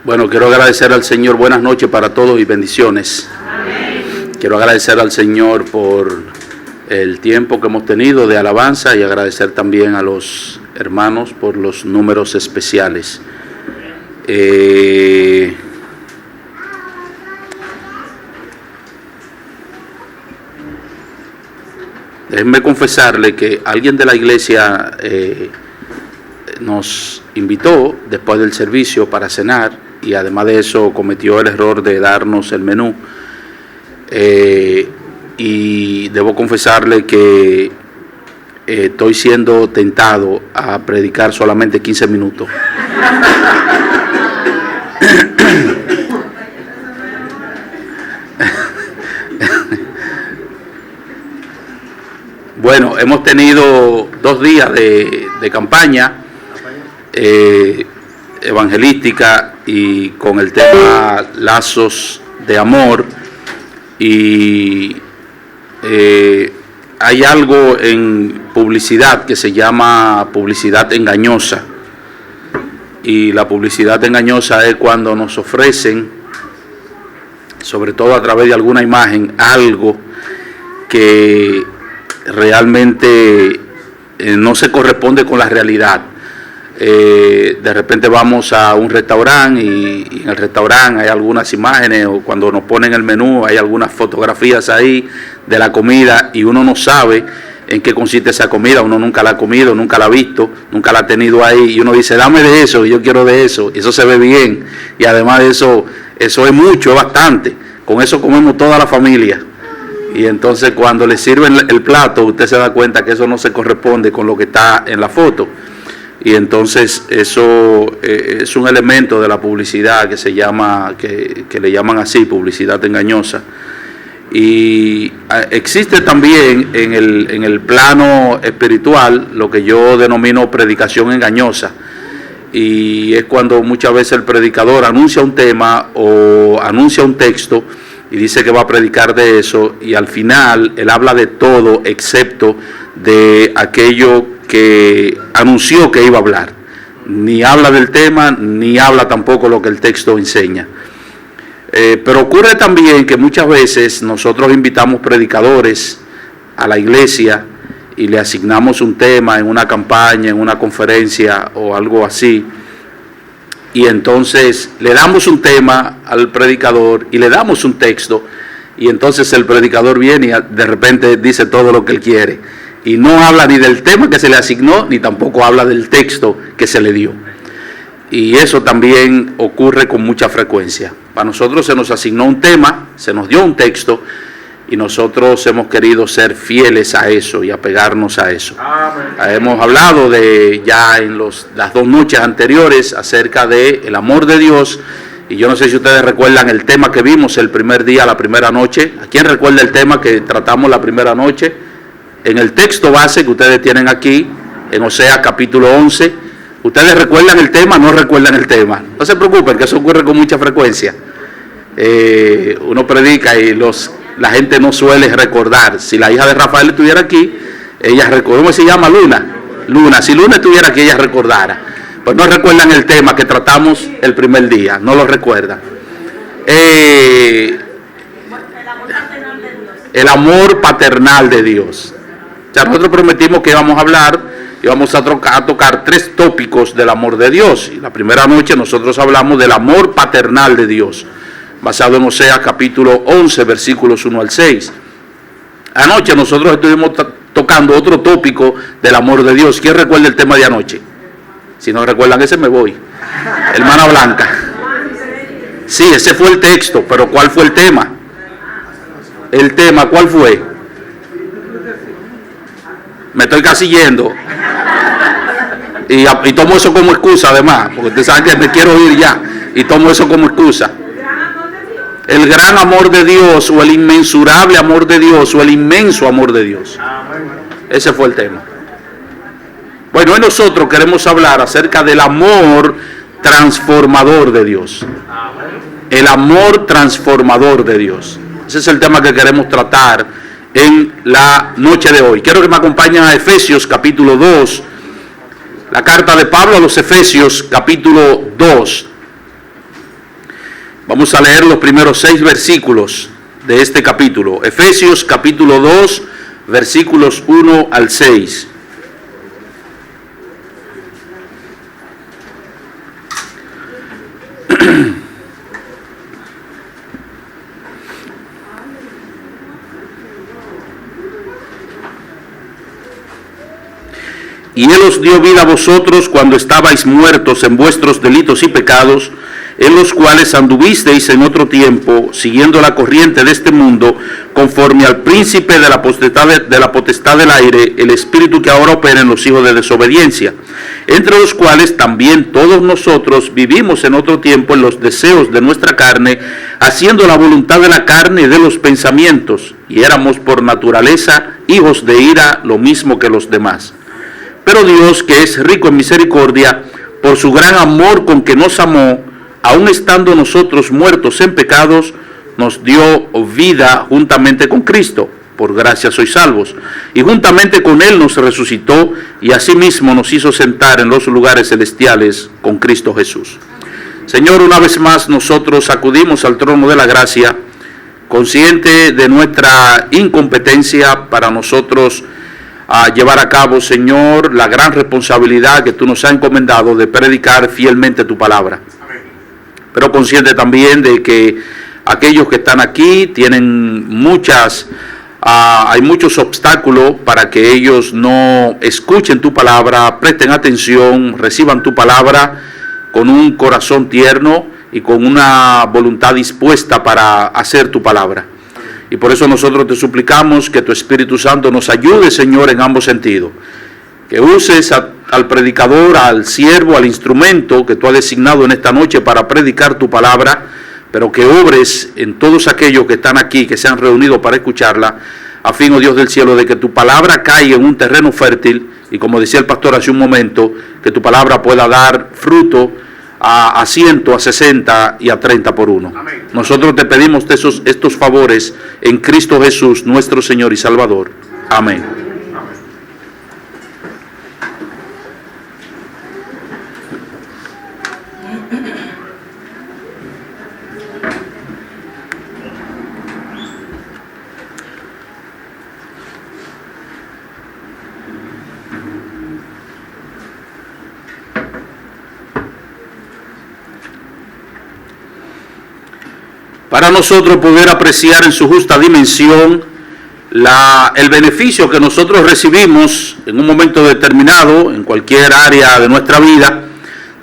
Bueno, quiero agradecer al Señor, buenas noches para todos y bendiciones. Amén. Quiero agradecer al Señor por el tiempo que hemos tenido de alabanza y agradecer también a los hermanos por los números especiales. Déjenme confesarle que alguien de la iglesia nos invitó después del servicio para cenar y además de eso cometió el error de darnos el menú. Y debo confesarle que estoy siendo tentado a predicar solamente 15 minutos. Bueno, hemos tenido 2 días de campaña evangelística y con el tema lazos de amor, y hay algo en publicidad que se llama publicidad engañosa, y la publicidad engañosa es cuando nos ofrecen, sobre todo a través de alguna imagen, algo que realmente no se corresponde con la realidad. De repente vamos a un restaurante y en el restaurante hay algunas imágenes, o cuando nos ponen el menú hay algunas fotografías ahí de la comida y uno no sabe en qué consiste esa comida, uno nunca la ha comido, nunca la ha visto, nunca la ha tenido ahí, y uno dice, dame de eso, y yo quiero de eso, y eso se ve bien, y además de eso, eso es mucho, es bastante, con eso comemos toda la familia. Y entonces cuando le sirven el plato, usted se da cuenta que eso no se corresponde con lo que está en la foto. Y entonces eso es un elemento de la publicidad que se llama, que le llaman así, publicidad engañosa. Y existe también en el plano espiritual lo que yo denomino predicación engañosa. Y es cuando muchas veces el predicador anuncia un tema o anuncia un texto y dice que va a predicar de eso, y al final él habla de todo excepto de aquello que anunció que iba a hablar. Ni habla del tema, ni habla tampoco lo que el texto enseña. Pero ocurre también que muchas veces nosotros invitamos predicadores a la iglesia y le asignamos un tema en una campaña, en una conferencia o algo así, y entonces le damos un tema al predicador y le damos un texto, y entonces el predicador viene y de repente dice todo lo que él quiere y no habla ni del tema que se le asignó ni tampoco habla del texto que se le dio. Y eso también ocurre con mucha frecuencia. Para nosotros se nos asignó un tema, se nos dio un texto, y nosotros hemos querido ser fieles a eso y apegarnos a eso. Amén. Hemos hablado ya en las 2 noches anteriores acerca del amor de Dios, y yo no sé si ustedes recuerdan el tema que vimos el primer día, la primera noche. ¿A quién recuerda el tema que tratamos la primera noche? En el texto base que ustedes tienen aquí, en Oseas capítulo 11, ¿ustedes recuerdan el tema? ¿No recuerdan el tema? No se preocupen, que eso ocurre con mucha frecuencia. Uno predica y la gente no suele recordar. Si la hija de Rafael estuviera aquí, ella recuerda. ¿Cómo se llama? Luna. Si Luna estuviera aquí, ella recordara. Pues no recuerdan el tema que tratamos el primer día, no lo recuerdan. El amor paternal de Dios. O sea, nosotros prometimos que íbamos a hablar, íbamos a tocar 3 tópicos del amor de Dios. Y la primera noche nosotros hablamos del amor paternal de Dios, basado en Oseas capítulo 11, versículos 1 al 6. Anoche nosotros estuvimos tocando otro tópico del amor de Dios. ¿Quién recuerda el tema de anoche? Si no recuerdan ese, me voy. Hermana Blanca. Sí, ese fue el texto, pero ¿cuál fue el tema? El tema, ¿cuál fue? Me estoy casi yendo. Y tomo eso como excusa además, porque ustedes saben que me quiero ir ya, y tomo eso como excusa. El gran amor de Dios, o el inmensurable amor de Dios, o el inmenso amor de Dios. Ese fue el tema. Bueno, hoy nosotros queremos hablar acerca del amor transformador de Dios. El amor transformador de Dios. Ese es el tema que queremos tratar en la noche de hoy. Quiero que me acompañen a Efesios capítulo 2, la carta de Pablo a los Efesios capítulo 2. Vamos a leer los primeros 6 versículos de este capítulo. Efesios capítulo 2, versículos 1 al 6. Y Él os dio vida a vosotros cuando estabais muertos en vuestros delitos y pecados, en los cuales anduvisteis en otro tiempo, siguiendo la corriente de este mundo, conforme al príncipe de la potestad del aire, el espíritu que ahora opera en los hijos de desobediencia, entre los cuales también todos nosotros vivimos en otro tiempo en los deseos de nuestra carne, haciendo la voluntad de la carne y de los pensamientos, y éramos por naturaleza hijos de ira, lo mismo que los demás. Pero Dios, que es rico en misericordia, por su gran amor con que nos amó, aun estando nosotros muertos en pecados, nos dio vida juntamente con Cristo. Por gracia sois salvos. Y juntamente con Él nos resucitó y asimismo nos hizo sentar en los lugares celestiales con Cristo Jesús. Señor, una vez más nosotros acudimos al trono de la gracia, consciente de nuestra incompetencia para nosotros a llevar a cabo, Señor, la gran responsabilidad que tú nos has encomendado de predicar fielmente tu palabra. Amén. Pero consciente también de que aquellos que están aquí tienen hay muchos obstáculos para que ellos no escuchen tu palabra, presten atención, reciban tu palabra con un corazón tierno y con una voluntad dispuesta para hacer tu palabra. Y por eso nosotros te suplicamos que tu Espíritu Santo nos ayude, Señor, en ambos sentidos. Que uses al predicador, al siervo, al instrumento que tú has designado en esta noche para predicar tu palabra, pero que obres en todos aquellos que están aquí, que se han reunido para escucharla, a fin, oh Dios del cielo, de que tu palabra caiga en un terreno fértil y, como decía el pastor hace un momento, que tu palabra pueda dar fruto a 100, a 60 y a 30 por uno. Amén. Nosotros te pedimos estos favores en Cristo Jesús, nuestro Señor y Salvador. Amén. Para nosotros poder apreciar en su justa dimensión el beneficio que nosotros recibimos en un momento determinado, en cualquier área de nuestra vida,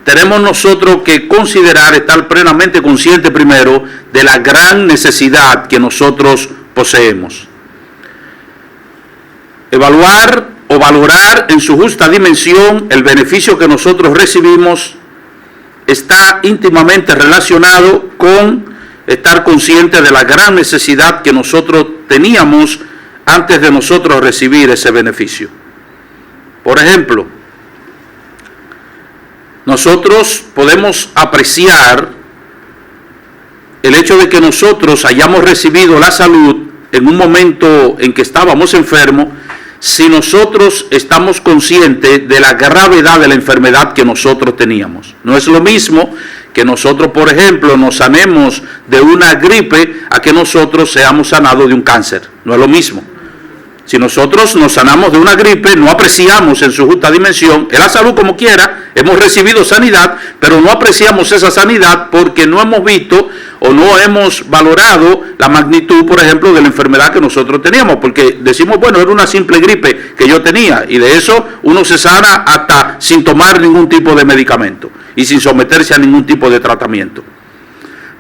tenemos nosotros que considerar, estar plenamente conscientes primero de la gran necesidad que nosotros poseemos. Evaluar o valorar en su justa dimensión el beneficio que nosotros recibimos está íntimamente relacionado con estar consciente de la gran necesidad que nosotros teníamos antes de nosotros recibir ese beneficio. Por ejemplo, nosotros podemos apreciar el hecho de que nosotros hayamos recibido la salud en un momento en que estábamos enfermos, si nosotros estamos conscientes de la gravedad de la enfermedad que nosotros teníamos. No es lo mismo que nosotros, por ejemplo, nos sanemos de una gripe a que nosotros seamos sanados de un cáncer. No es lo mismo. Si nosotros nos sanamos de una gripe, no apreciamos en su justa dimensión, en la salud como quiera, hemos recibido sanidad, pero no apreciamos esa sanidad porque no hemos visto o no hemos valorado la magnitud, por ejemplo, de la enfermedad que nosotros teníamos, porque decimos, bueno, era una simple gripe que yo tenía, y de eso uno se sana hasta sin tomar ningún tipo de medicamento y sin someterse a ningún tipo de tratamiento.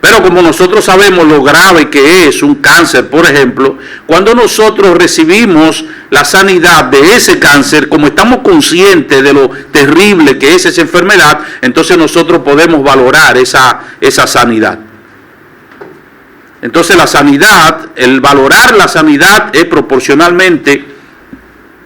Pero como nosotros sabemos lo grave que es un cáncer, por ejemplo, cuando nosotros recibimos la sanidad de ese cáncer, como estamos conscientes de lo terrible que es esa enfermedad, entonces nosotros podemos valorar esa sanidad. Entonces la sanidad, el valorar la sanidad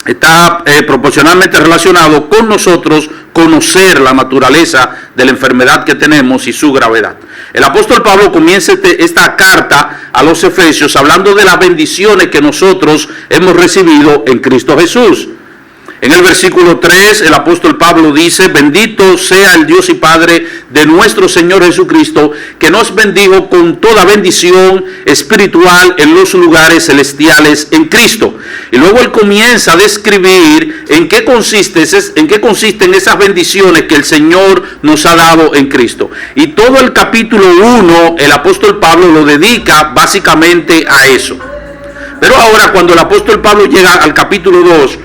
está proporcionalmente relacionado con nosotros conocer la naturaleza de la enfermedad que tenemos y su gravedad. El apóstol Pablo comienza esta carta a los Efesios hablando de las bendiciones que nosotros hemos recibido en Cristo Jesús. En el versículo 3, el apóstol Pablo dice: bendito sea el Dios y Padre de nuestro Señor Jesucristo, que nos bendijo con toda bendición espiritual en los lugares celestiales en Cristo. Y luego él comienza a describir en qué consisten esas bendiciones que el Señor nos ha dado en Cristo. Y todo el capítulo 1, el apóstol Pablo lo dedica básicamente a eso. Pero ahora, cuando el apóstol Pablo llega al capítulo 2,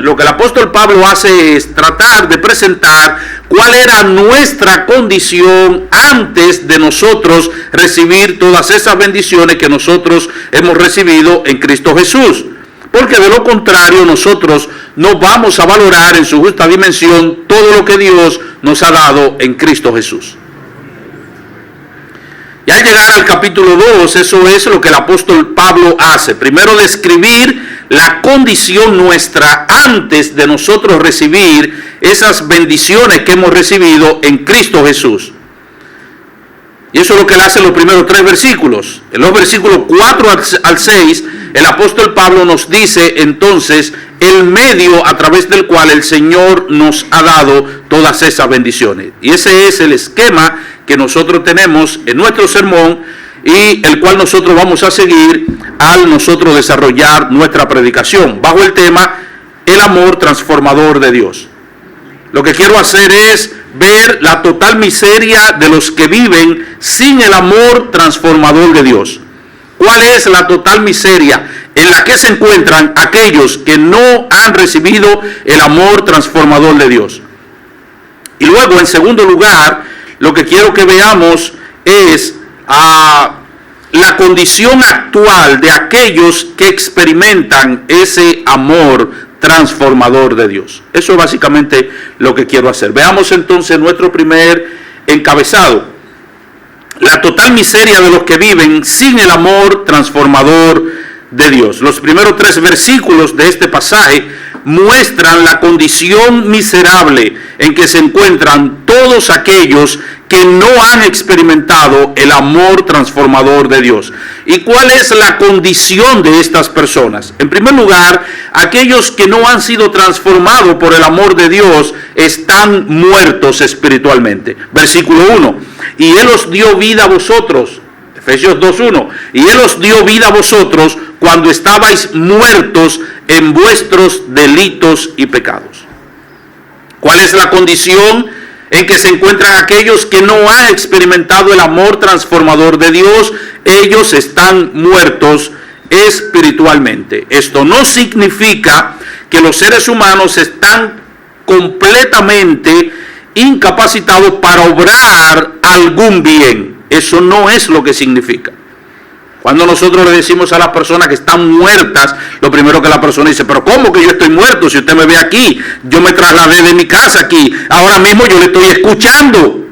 lo que el apóstol Pablo hace es tratar de presentar cuál era nuestra condición antes de nosotros recibir todas esas bendiciones que nosotros hemos recibido en Cristo Jesús. Porque de lo contrario nosotros no vamos a valorar en su justa dimensión todo lo que Dios nos ha dado en Cristo Jesús. Y al llegar al capítulo 2, eso es lo que el apóstol Pablo hace. Primero describir la condición nuestra antes de nosotros recibir esas bendiciones que hemos recibido en Cristo Jesús. Y eso es lo que él hace en los primeros 3 versículos. En los versículos 4 al 6, el apóstol Pablo nos dice entonces el medio a través del cual el Señor nos ha dado todas esas bendiciones. Y ese es el esquema que nosotros tenemos en nuestro sermón y el cual nosotros vamos a seguir al nosotros desarrollar nuestra predicación bajo el tema el amor transformador de Dios. Lo que quiero hacer es ver la total miseria de los que viven sin el amor transformador de Dios. ¿Cuál es la total miseria en la que se encuentran aquellos que no han recibido el amor transformador de Dios? Y luego, en segundo lugar, lo que quiero que veamos es la condición actual de aquellos que experimentan ese amor transformador de Dios. Eso es básicamente lo que quiero hacer. Veamos entonces nuestro primer encabezado: la total miseria de los que viven sin el amor transformador de Dios. Los primeros 3 versículos de este pasaje muestran la condición miserable en que se encuentran todos aquellos que no han experimentado el amor transformador de Dios. ¿Y cuál es la condición de estas personas? En primer lugar, aquellos que no han sido transformados por el amor de Dios están muertos espiritualmente. Versículo 1. Y Él os dio vida a vosotros. Efesios 2:1. Y Él os dio vida a vosotros cuando estabais muertos en vuestros delitos y pecados. ¿Cuál es la condición en que se encuentran aquellos que no han experimentado el amor transformador de Dios? Ellos están muertos espiritualmente. Esto no significa que los seres humanos están completamente incapacitados para obrar algún bien. Eso no es lo que significa. Cuando nosotros le decimos a las personas que están muertas, lo primero que la persona dice: pero ¿cómo que yo estoy muerto? Si usted me ve aquí, yo me trasladé de mi casa aquí, ahora mismo yo le estoy escuchando.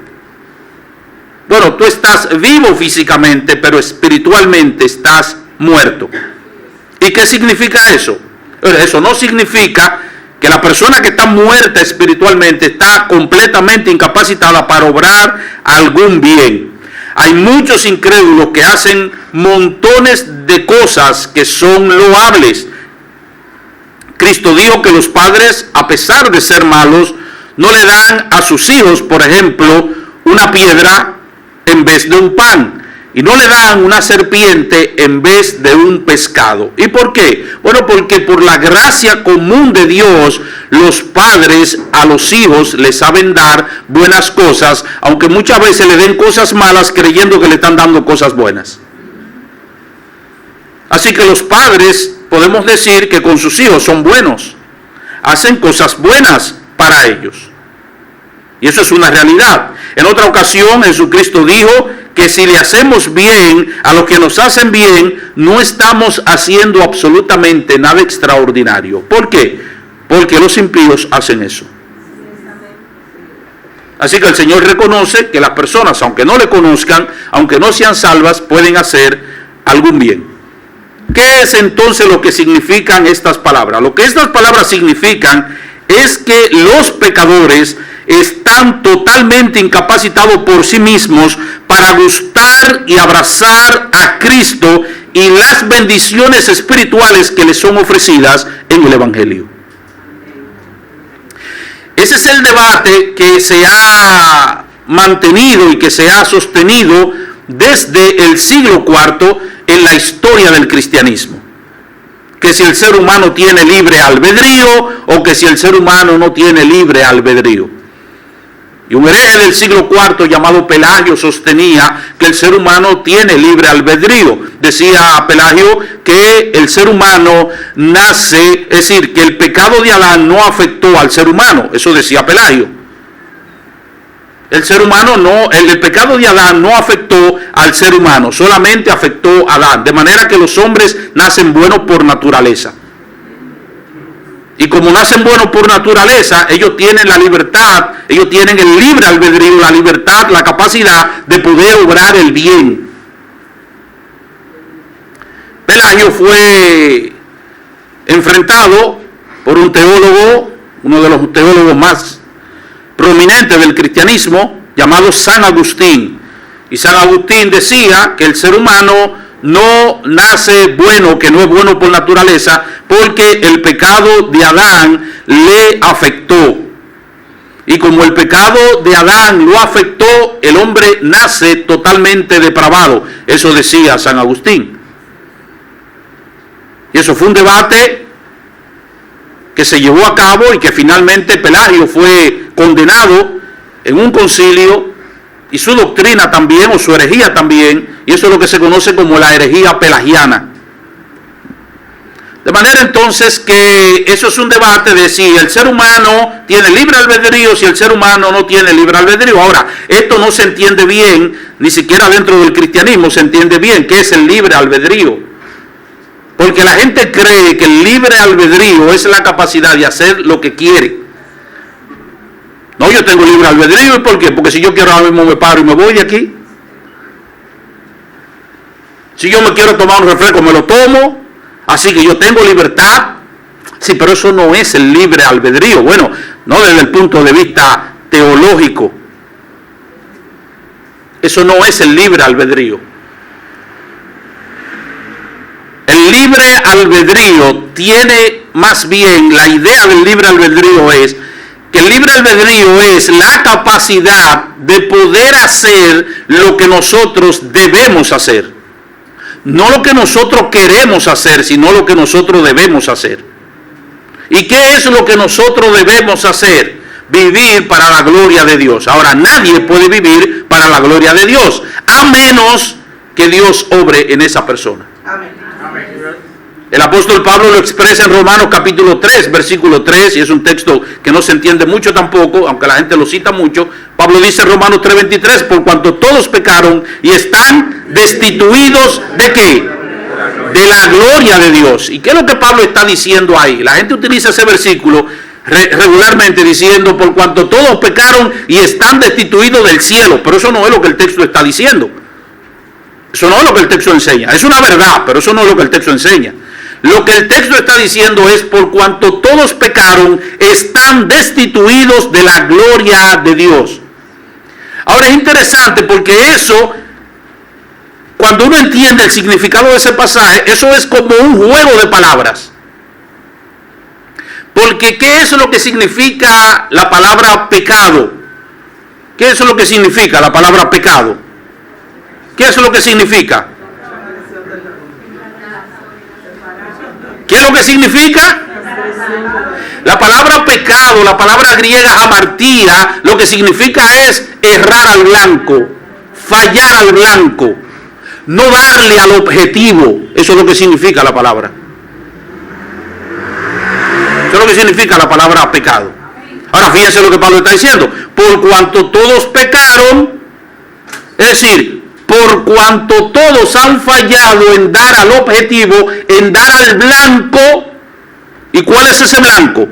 Bueno, tú estás vivo físicamente, pero espiritualmente estás muerto. ¿Y qué significa eso? Eso no significa que la persona que está muerta espiritualmente está completamente incapacitada para obrar algún bien. Hay muchos incrédulos que hacen montones de cosas que son loables. Cristo dijo que los padres, a pesar de ser malos, no le dan a sus hijos, por ejemplo, una piedra en vez de un pan. Y no le dan una serpiente en vez de un pescado. ¿Y por qué? Bueno, porque por la gracia común de Dios, los padres a los hijos les saben dar buenas cosas, aunque muchas veces le den cosas malas creyendo que le están dando cosas buenas. Así que los padres podemos decir que con sus hijos son buenos, hacen cosas buenas para ellos. Y eso es una realidad. En otra ocasión Jesucristo dijo que si le hacemos bien a los que nos hacen bien, no estamos haciendo absolutamente nada extraordinario. ¿Por qué? Porque los impíos hacen eso. Así que el Señor reconoce que las personas, aunque no le conozcan, aunque no sean salvas, pueden hacer algún bien. ¿Qué es entonces lo que significan estas palabras? Lo que estas palabras significan es que los pecadores están totalmente incapacitados por sí mismos para gustar y abrazar a Cristo y las bendiciones espirituales que les son ofrecidas en el Evangelio. Ese es el debate que se ha mantenido y que se ha sostenido desde el siglo IV en la historia del cristianismo. Que si el ser humano tiene libre albedrío o que si el ser humano no tiene libre albedrío. Y un hereje del siglo IV llamado Pelagio sostenía que el ser humano tiene libre albedrío. Decía Pelagio que el ser humano nace, es decir, que el pecado de Adán no afectó al ser humano. Eso decía Pelagio. El ser humano no, el pecado de Adán no afectó al ser humano, solamente afectó a Adán. De manera que los hombres nacen buenos por naturaleza. Y como nacen buenos por naturaleza, ellos tienen la libertad, ellos tienen el libre albedrío, la libertad, la capacidad de poder obrar el bien. Pelagio fue enfrentado por un teólogo, uno de los teólogos más prominentes del cristianismo, llamado San Agustín. Y San Agustín decía que el ser humano no nace bueno, que no es bueno por naturaleza, porque el pecado de Adán le afectó. Y como el pecado de Adán lo afectó, el hombre nace totalmente depravado. Eso decía San Agustín. Y eso fue un debate que se llevó a cabo y que finalmente Pelagio fue condenado en un concilio, y su doctrina también, o su herejía también, y eso es lo que se conoce como la herejía pelagiana. De manera entonces que eso es un debate de si el ser humano tiene libre albedrío, si el ser humano no tiene libre albedrío. Ahora, esto no se entiende bien, ni siquiera dentro del cristianismo se entiende bien qué es el libre albedrío. Porque la gente cree que el libre albedrío es la capacidad de hacer lo que quiere. No, yo tengo libre albedrío, ¿y por qué? Porque si yo quiero ahora mismo me paro y me voy de aquí. Si yo me quiero tomar un refresco, me lo tomo. Así que yo tengo libertad. Sí, pero eso no es el libre albedrío. Bueno, no desde el punto de vista teológico. Eso no es el libre albedrío. El libre albedrío tiene más bien, la idea del libre albedrío es que el libre albedrío es la capacidad de poder hacer lo que nosotros debemos hacer. No lo que nosotros queremos hacer, sino lo que nosotros debemos hacer. ¿Y qué es lo que nosotros debemos hacer? Vivir para la gloria de Dios. Ahora, nadie puede vivir para la gloria de Dios, a menos que Dios obre en esa persona. Amén. El apóstol Pablo lo expresa en Romanos capítulo 3, versículo 3, y es un texto que no se entiende mucho tampoco, aunque la gente lo cita mucho. Pablo dice en Romanos 3:23, por cuanto todos pecaron y están destituidos ¿de qué? De la gloria de Dios. ¿Y qué es lo que Pablo está diciendo ahí? La gente utiliza ese versículo regularmente diciendo, por cuanto todos pecaron y están destituidos del cielo, pero eso no es lo que el texto está diciendo. Eso no es lo que el texto enseña. Es una verdad, pero eso no es lo que el texto enseña. Lo que el texto está diciendo es, por cuanto todos pecaron, están destituidos de la gloria de Dios. Ahora es interesante porque eso, cuando uno entiende el significado de ese pasaje, eso es como un juego de palabras. Porque ¿qué es lo que significa la palabra pecado? ¿Qué es lo que significa la palabra pecado? ¿Qué es lo que significa? ¿Qué es lo que significa? La palabra pecado, la palabra griega hamartía, lo que significa es errar al blanco, fallar al blanco, no darle al objetivo. Eso es lo que significa la palabra. Eso es lo que significa la palabra pecado. Ahora fíjense lo que Pablo está diciendo. Por cuanto todos pecaron, es decir, por cuanto todos han fallado en dar al objetivo, en dar al blanco. ¿Y cuál es ese blanco?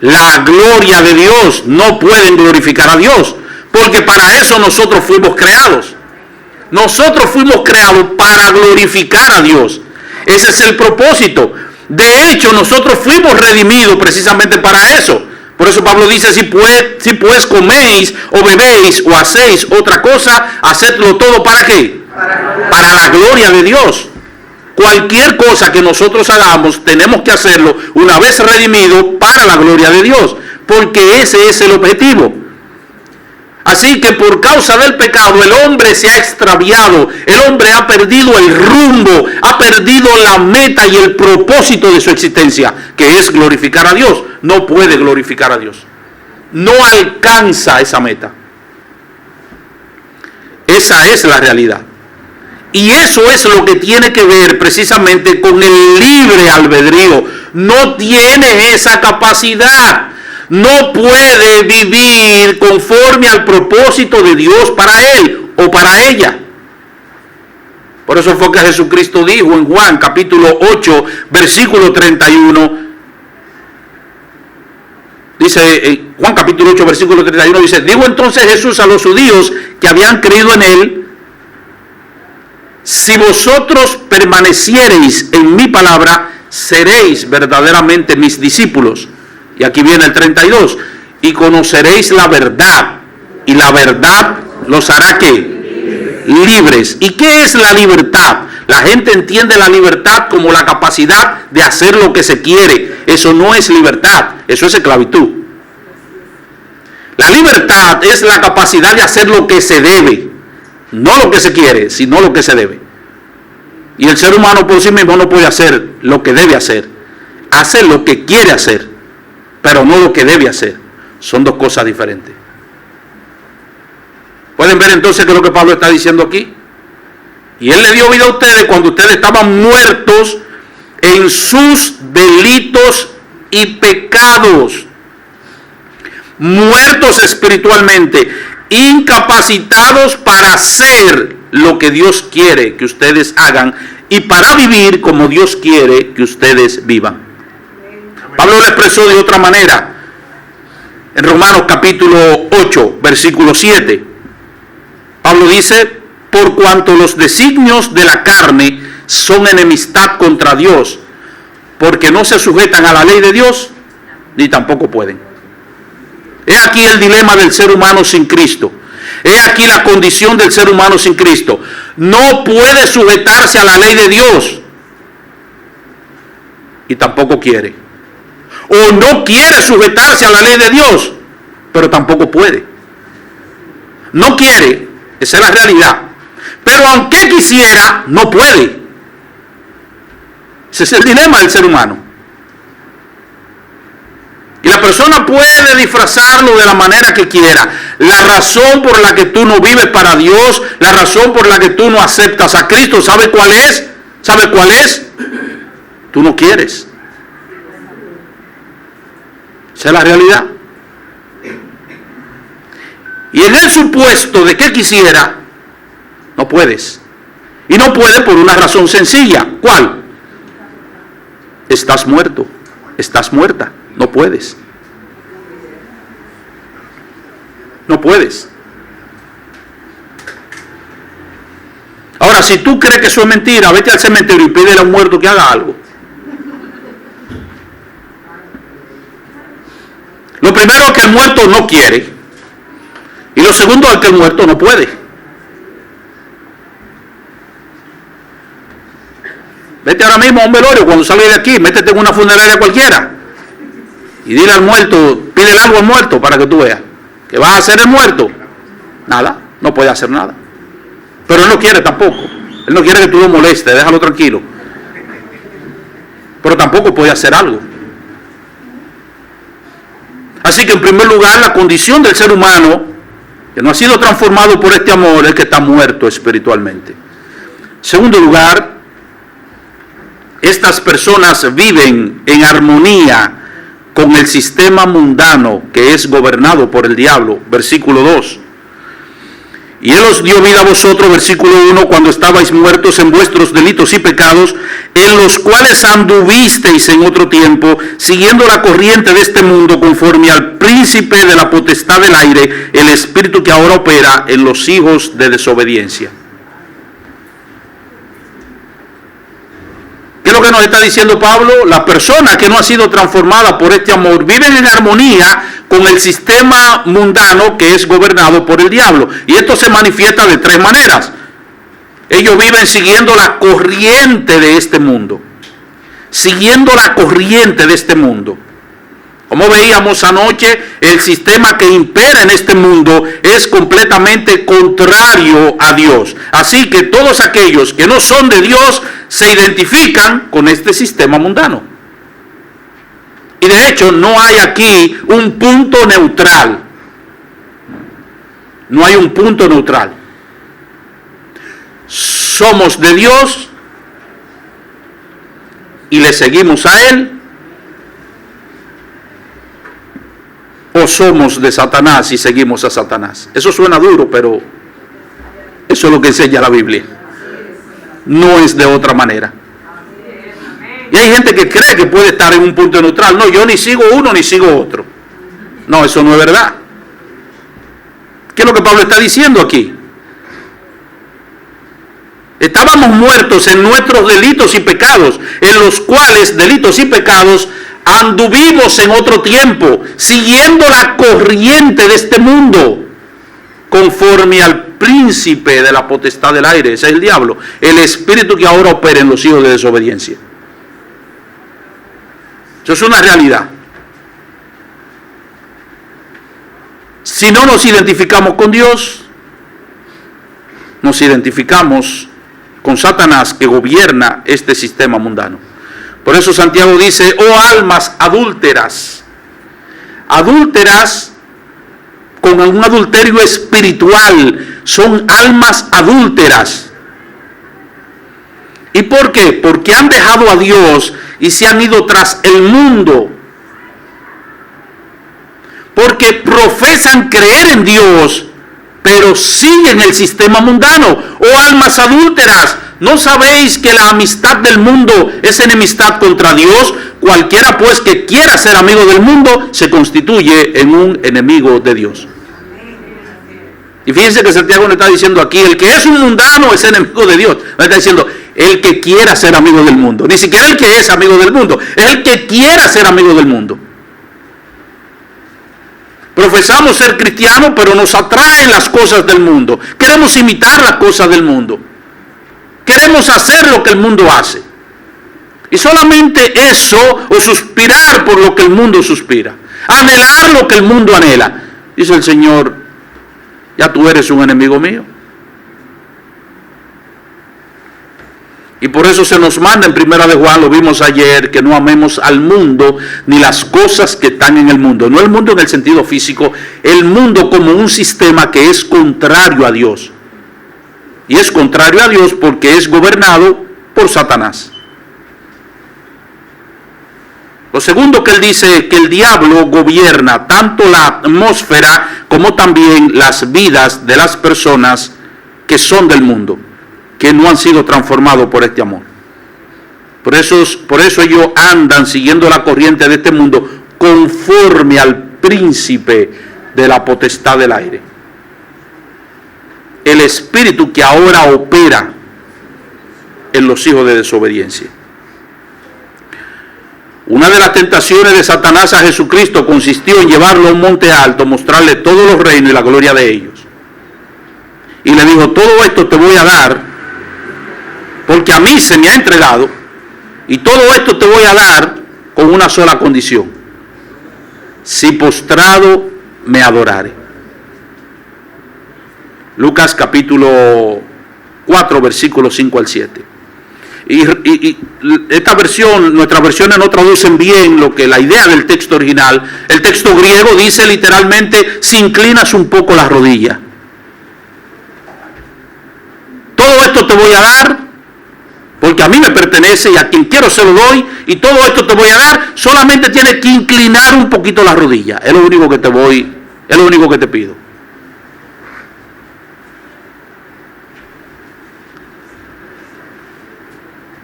La gloria de Dios. No pueden glorificar a Dios, porque para eso nosotros fuimos creados. Nosotros fuimos creados para glorificar a Dios. Ese es el propósito. De hecho, nosotros fuimos redimidos precisamente para eso. Por eso Pablo dice, si pues coméis o bebéis o hacéis otra cosa, hacedlo todo ¿para qué? Para la gloria de Dios. Cualquier cosa que nosotros hagamos, tenemos que hacerlo una vez redimido para la gloria de Dios. porque ese es el objetivo. Así que por causa del pecado el hombre se ha extraviado, el hombre ha perdido el rumbo, ha perdido la meta y el propósito de su existencia, que es glorificar a Dios. No puede glorificar a Dios, no alcanza esa meta. Esa es la realidad. Y eso es lo que tiene que ver precisamente con el libre albedrío. No tiene esa capacidad. No puede vivir conforme al propósito de Dios para él o para ella. Por eso fue que Jesucristo dijo en Juan capítulo 8, versículo 31. Dice, Juan capítulo 8, versículo 31, dice, dijo entonces Jesús a los judíos que habían creído en él: si vosotros permaneciereis en mi palabra, seréis verdaderamente mis discípulos. Y aquí viene el 32. Y conoceréis la verdad, y la verdad los hará ¿qué? Libres. ¿Y qué es la libertad? La gente entiende la libertad como la capacidad de hacer lo que se quiere. Eso no es libertad, eso es esclavitud. La libertad es la capacidad de hacer lo que se debe, no lo que se quiere, sino lo que se debe. Y el ser humano por sí mismo no puede hacer lo que debe hacer. Hace lo que quiere hacer, pero no lo que debe hacer. Son dos cosas diferentes. ¿Pueden ver entonces qué es lo que Pablo está diciendo aquí? Y él le dio vida a ustedes cuando ustedes estaban muertos en sus delitos y pecados. Muertos espiritualmente, incapacitados para hacer lo que Dios quiere que ustedes hagan y para vivir como Dios quiere que ustedes vivan. Pablo lo expresó de otra manera en Romanos capítulo 8, versículo 7. Pablo dice: por cuanto los designios de la carne son enemistad contra Dios, porque no se sujetan a la ley de Dios, ni tampoco pueden. He aquí el dilema del ser humano sin Cristo. He aquí la condición del ser humano sin Cristo. No puede sujetarse a la ley de Dios y tampoco quiere. O no quiere sujetarse a la ley de Dios, pero tampoco puede. No quiere, esa es la realidad. Pero aunque quisiera, no puede. Ese es el dilema del ser humano. Y la persona puede disfrazarlo de la manera que quiera. La razón por la que tú no vives para Dios, la razón por la que tú no aceptas a Cristo, ¿sabe cuál es? ¿Sabe cuál es? Tú no quieres. Esa es la realidad. Y en el supuesto de que quisiera, no puedes. Y no puedes por una razón sencilla. ¿Cuál? Estás muerto. Estás muerta. No puedes. No puedes. Ahora, si tú crees que eso es mentira, vete al cementerio y pídele a un muerto que haga algo. Lo primero es que el muerto no quiere. Y lo segundo es que el muerto no puede. Vete ahora mismo a un velorio cuando salgas de aquí, métete en una funeraria cualquiera. Y dile al muerto, pídele algo al muerto para que tú veas. ¿Qué va a hacer el muerto? Nada, no puede hacer nada. Pero él no quiere tampoco. Él no quiere que tú lo molestes, déjalo tranquilo. Pero tampoco puede hacer algo. Así que en primer lugar, la condición del ser humano, que no ha sido transformado por este amor, es que está muerto espiritualmente. En segundo lugar, estas personas viven en armonía con el sistema mundano que es gobernado por el diablo. Versículo 2. Y Él os dio vida a vosotros, versículo 1, cuando estabais muertos en vuestros delitos y pecados, en los cuales anduvisteis en otro tiempo, siguiendo la corriente de este mundo, conforme al príncipe de la potestad del aire, el espíritu que ahora opera en los hijos de desobediencia. ¿Qué es lo que nos está diciendo Pablo? Las personas que no han sido transformadas por este amor viven en armonía con el sistema mundano que es gobernado por el diablo. Y esto se manifiesta de tres maneras. Ellos viven siguiendo la corriente de este mundo. Siguiendo la corriente de este mundo. Como veíamos anoche, el sistema que impera en este mundo es completamente contrario a Dios. Así que todos aquellos que no son de Dios se identifican con este sistema mundano. Y de hecho no hay aquí un punto neutral. No hay un punto neutral. Somos de Dios y le seguimos a Él, o somos de Satanás y seguimos a Satanás. Eso suena duro, pero eso es lo que enseña la Biblia. No es de otra manera. Y hay gente que cree que puede estar en un punto neutral. No, yo ni sigo uno ni sigo otro. No, eso no es verdad. ¿Qué es lo que Pablo está diciendo aquí? Estábamos muertos en nuestros delitos y pecados, en los cuales delitos y pecados anduvimos en otro tiempo, siguiendo la corriente de este mundo, conforme al príncipe de la potestad del aire, ese es el diablo, el espíritu que ahora opera en los hijos de desobediencia. Eso es una realidad. Si no nos identificamos con Dios, nos identificamos con Satanás, que gobierna este sistema mundano. Por eso Santiago dice: oh almas adúlteras, adúlteras con un adulterio espiritual, son almas adúlteras. ¿Y por qué? Porque han dejado a Dios y se han ido tras el mundo. Porque profesan creer en Dios, pero siguen el sistema mundano. Oh almas adúlteras, ¿no sabéis que la amistad del mundo es enemistad contra Dios? Cualquiera pues que quiera ser amigo del mundo se constituye en un enemigo de Dios. Y fíjense que Santiago no está diciendo aquí: el que es un mundano es enemigo de Dios. No está diciendo el que quiera ser amigo del mundo. Ni siquiera el que es amigo del mundo. Es el que quiera ser amigo del mundo. Profesamos ser cristianos, pero nos atraen las cosas del mundo. Queremos imitar las cosas del mundo. Queremos hacer lo que el mundo hace. Y solamente eso, o suspirar por lo que el mundo suspira. Anhelar lo que el mundo anhela. Dice el Señor: ya tú eres un enemigo mío. Y por eso se nos manda en Primera de Juan, lo vimos ayer, que no amemos al mundo ni las cosas que están en el mundo. No el mundo en el sentido físico, el mundo como un sistema que es contrario a Dios. Y es contrario a Dios porque es gobernado por Satanás. Lo segundo que él dice, que el diablo gobierna tanto la atmósfera como también las vidas de las personas que son del mundo, que no han sido transformados por este amor. Por eso ellos andan siguiendo la corriente de este mundo conforme al príncipe de la potestad del aire. El espíritu que ahora opera en los hijos de desobediencia. Una de las tentaciones de Satanás a Jesucristo consistió en llevarlo a un monte alto, mostrarle todos los reinos y la gloria de ellos. Y le dijo: todo esto te voy a dar, porque a mí se me ha entregado, y todo esto te voy a dar con una sola condición: si postrado me adorare. Lucas capítulo 4, versículos 5 al 7. Y esta versión, nuestras versiones no traducen bien lo que la idea del texto original. El texto griego dice literalmente: si inclinas un poco la rodilla. Todo esto te voy a dar, porque a mí me pertenece y a quien quiero se lo doy, y todo esto te voy a dar, solamente tienes que inclinar un poquito la rodilla. Es lo único que te voy, es lo único que te pido.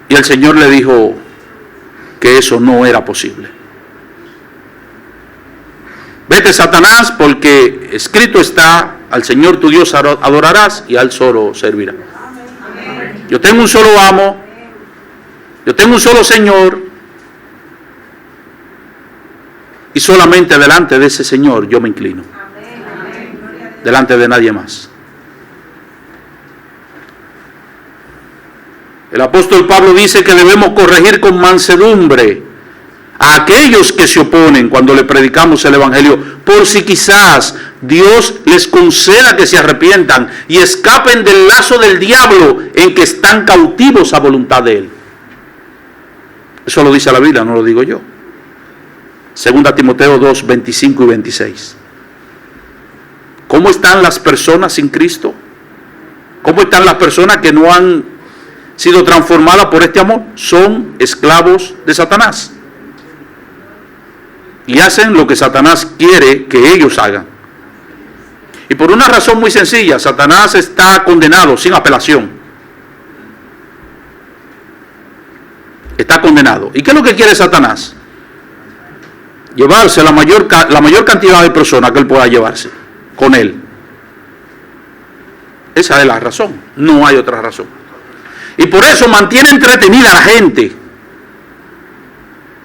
Y el Señor le dijo que eso no era posible. Vete, Satanás, porque escrito está: al Señor tu Dios adorarás y a Él solo servirás. Yo tengo un solo amo, yo tengo un solo Señor, y solamente delante de ese Señor yo me inclino. Delante de nadie más. El apóstol Pablo dice que debemos corregir con mansedumbre a aquellos que se oponen cuando le predicamos el Evangelio, por si quizás Dios les conceda que se arrepientan y escapen del lazo del diablo en que están cautivos a voluntad de Él. Eso lo dice la Biblia, no lo digo yo. 2 Timoteo 2, 25 y 26. ¿Cómo están las personas sin Cristo? ¿Cómo están las personas que no han sido transformadas por este amor? Son esclavos de Satanás. Y hacen lo que Satanás quiere que ellos hagan. Y por una razón muy sencilla, Satanás está condenado sin apelación. Está condenado. ¿Y qué es lo que quiere Satanás? Llevarse la mayor cantidad de personas que él pueda llevarse con él. Esa es la razón. No hay otra razón. Y por eso mantiene entretenida a la gente.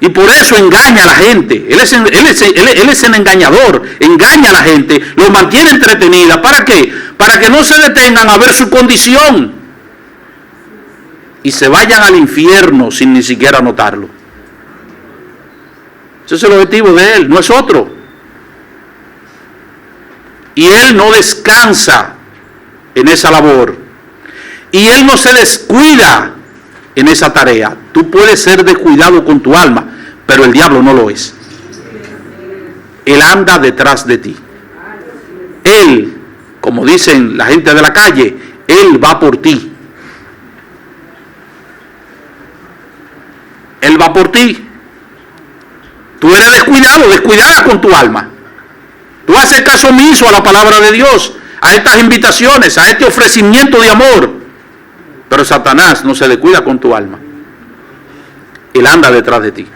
Y por eso engaña a la gente. Él es el engañador. Engaña a la gente. Los mantiene entretenida. ¿Para qué? Para que no se detengan a ver su condición. Y se vayan al infierno sin ni siquiera notarlo. Ese es el objetivo de él. No es otro. Y él no descansa en esa labor. Y él no se descuida en esa tarea. Tú puedes ser descuidado con tu alma, pero el diablo no lo es. Él anda detrás de ti. Él, como dicen la gente de la calle, él va por ti. Él va por ti. Tú eres descuidado, descuidada con tu alma. Tú haces caso omiso a la palabra de Dios, a estas invitaciones, a este ofrecimiento de amor. Pero Satanás no se descuida con tu alma. Él anda detrás de ti.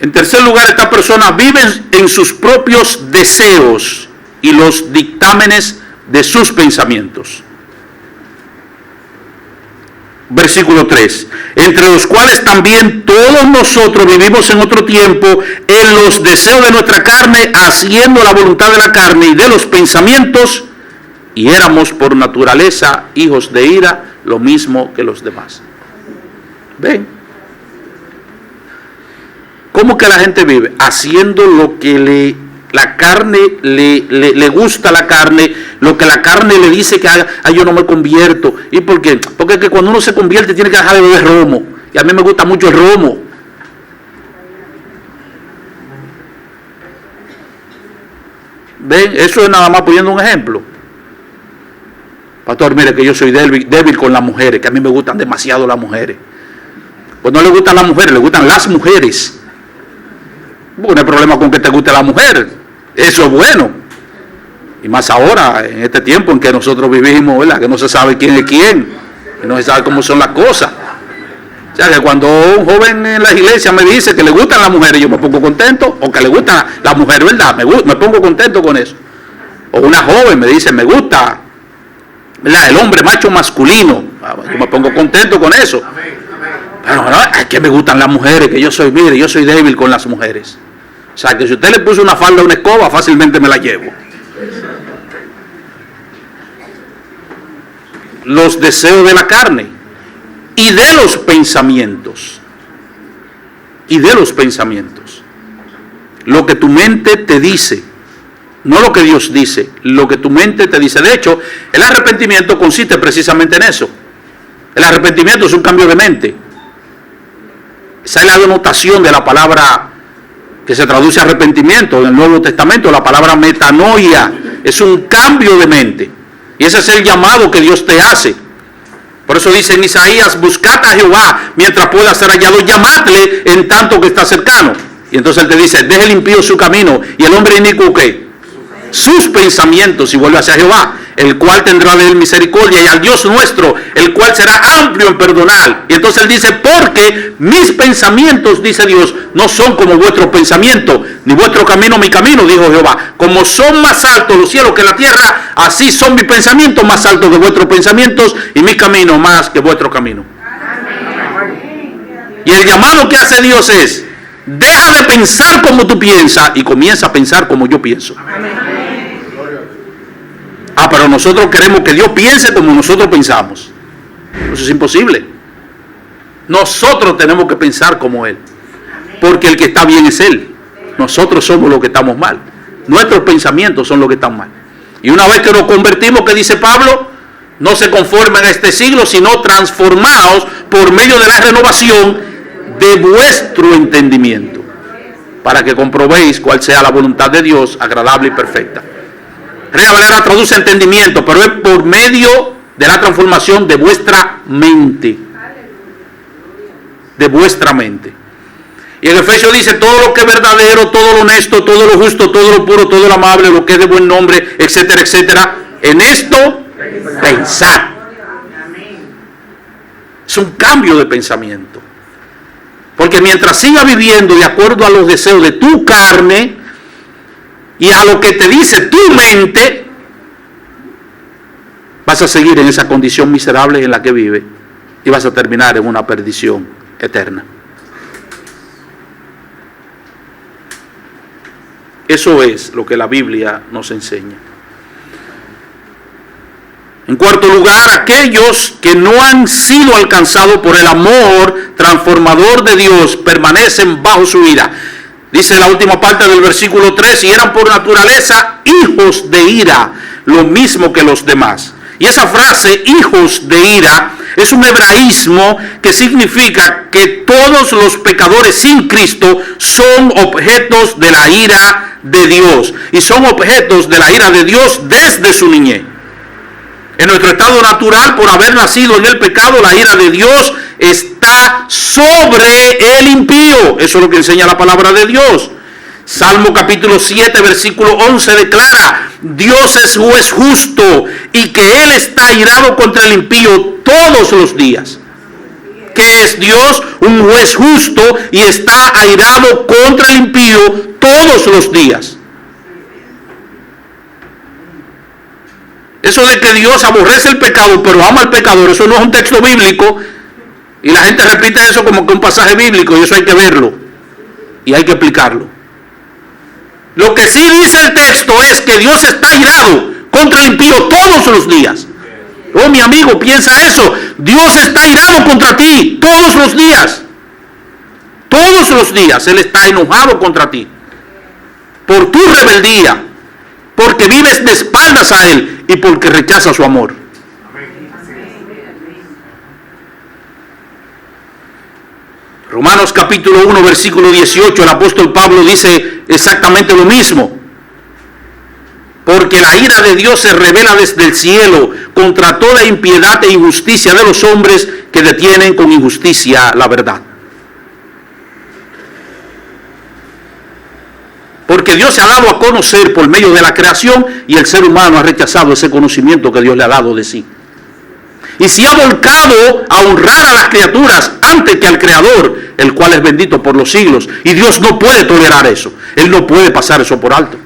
En tercer lugar, esta persona vive en sus propios deseos y los dictámenes de sus pensamientos. Versículo 3. Entre los cuales también todos nosotros vivimos en otro tiempo en los deseos de nuestra carne, haciendo la voluntad de la carne y de los pensamientos, y éramos por naturaleza hijos de ira, lo mismo que los demás. ¿Ven? ¿Cómo que la gente vive? Haciendo lo que la carne le gusta a la carne, lo que la carne le dice que haga. Ay, yo no me convierto. ¿Y por qué? Porque es que cuando uno se convierte tiene que dejar de beber romo. Y a mí me gusta mucho el romo. ¿Ven? Eso es nada más poniendo un ejemplo. Pastor, mire que yo soy débil con las mujeres, que a mí me gustan demasiado las mujeres. Pues no le gustan las mujeres, le gustan las mujeres. No hay problema con que te guste la mujer. Eso es bueno. Y más ahora, en este tiempo en que nosotros vivimos, ¿verdad? Que no se sabe quién es quién. Que no se sabe cómo son las cosas. O sea, que cuando un joven en la iglesia me dice que le gustan las mujeres, yo me pongo contento. O que le gustan las mujeres, ¿verdad? Me pongo contento con eso. O una joven me dice, me gusta, ¿verdad? El hombre macho masculino. Yo me pongo contento con eso. Pero no, es que me gustan las mujeres, que yo soy débil con las mujeres. O sea, que si usted le puso una falda a una escoba, fácilmente me la llevo. Los deseos de la carne y de los pensamientos. Y de los pensamientos. Lo que tu mente te dice, no lo que Dios dice, lo que tu mente te dice. De hecho, el arrepentimiento consiste precisamente en eso. El arrepentimiento es un cambio de mente. Esa es la denotación de la palabra que se traduce arrepentimiento en el Nuevo Testamento, la palabra metanoia. Es un cambio de mente. Y ese es el llamado que Dios te hace. Por eso dice en Isaías, buscad a Jehová mientras pueda ser hallado, llamadle en tanto que está cercano. Y entonces él te dice, deje el impío su camino y el hombre inicuo ¿qué? Sus pensamientos, y vuelve hacia Jehová, el cual tendrá de él misericordia, y al Dios nuestro, el cual será amplio en perdonar. Y entonces él dice, porque mis pensamientos, dice Dios, no son como vuestros pensamientos, ni vuestro camino mi camino, dijo Jehová. Como son más altos los cielos que la tierra, así son mis pensamientos más altos que vuestros pensamientos, y mis caminos más que vuestro camino. Y el llamado que hace Dios es, deja de pensar como tú piensas y comienza a pensar como yo pienso. Ah, pero nosotros queremos que Dios piense como nosotros pensamos. Eso es imposible. Nosotros tenemos que pensar como Él, porque el que está bien es Él. Nosotros somos los que estamos mal. Nuestros pensamientos son los que están mal. Y una vez que nos convertimos, ¿qué dice Pablo? No se conformen a este siglo, sino transformaos por medio de la renovación de vuestro entendimiento, para que comprobéis cuál sea la voluntad de Dios, agradable y perfecta. Reina Valera traduce entendimiento, pero es por medio de la transformación de vuestra mente. De vuestra mente. Y en Efesios dice, todo lo que es verdadero, todo lo honesto, todo lo justo, todo lo puro, todo lo amable, lo que es de buen nombre, etcétera, etcétera. En esto, pensad. Es un cambio de pensamiento. Porque mientras sigas viviendo de acuerdo a los deseos de tu carne y a lo que te dice tu mente, vas a seguir en esa condición miserable en la que vive y vas a terminar en una perdición eterna. Eso es lo que la Biblia nos enseña. En cuarto lugar, aquellos que no han sido alcanzados por el amor transformador de Dios permanecen bajo su ira. Dice la última parte del versículo 3, y eran por naturaleza hijos de ira, lo mismo que los demás. Y esa frase, hijos de ira, es un hebraísmo que significa que todos los pecadores sin Cristo son objetos de la ira de Dios. Y son objetos de la ira de Dios desde su niñez. En nuestro estado natural, por haber nacido en el pecado, la ira de Dios está sobre el impío. Eso es lo que enseña la palabra de Dios. Salmo capítulo 7, versículo 11 declara, Dios es juez justo y que Él está airado contra el impío todos los días. ¿Qué es Dios? Un juez justo y está airado contra el impío todos los días. Eso de que Dios aborrece el pecado pero ama al pecador, eso no es un texto bíblico. Y la gente repite eso como que un pasaje bíblico, y eso hay que verlo y hay que explicarlo. Lo que sí dice el texto es que Dios está airado contra el impío todos los días. Oh, mi amigo, piensa eso. Dios está airado contra ti todos los días. Todos los días Él está enojado contra ti. Por tu rebeldía, porque vives de espaldas a Él y porque rechazas su amor. Romanos capítulo 1, versículo 18, el apóstol Pablo dice exactamente lo mismo. Porque la ira de Dios se revela desde el cielo contra toda impiedad e injusticia de los hombres que detienen con injusticia la verdad. Porque Dios se ha dado a conocer por medio de la creación y el ser humano ha rechazado ese conocimiento que Dios le ha dado de sí. Y se ha volcado a honrar a las criaturas antes que al Creador, el cual es bendito por los siglos. Y Dios no puede tolerar eso. Él no puede pasar eso por alto.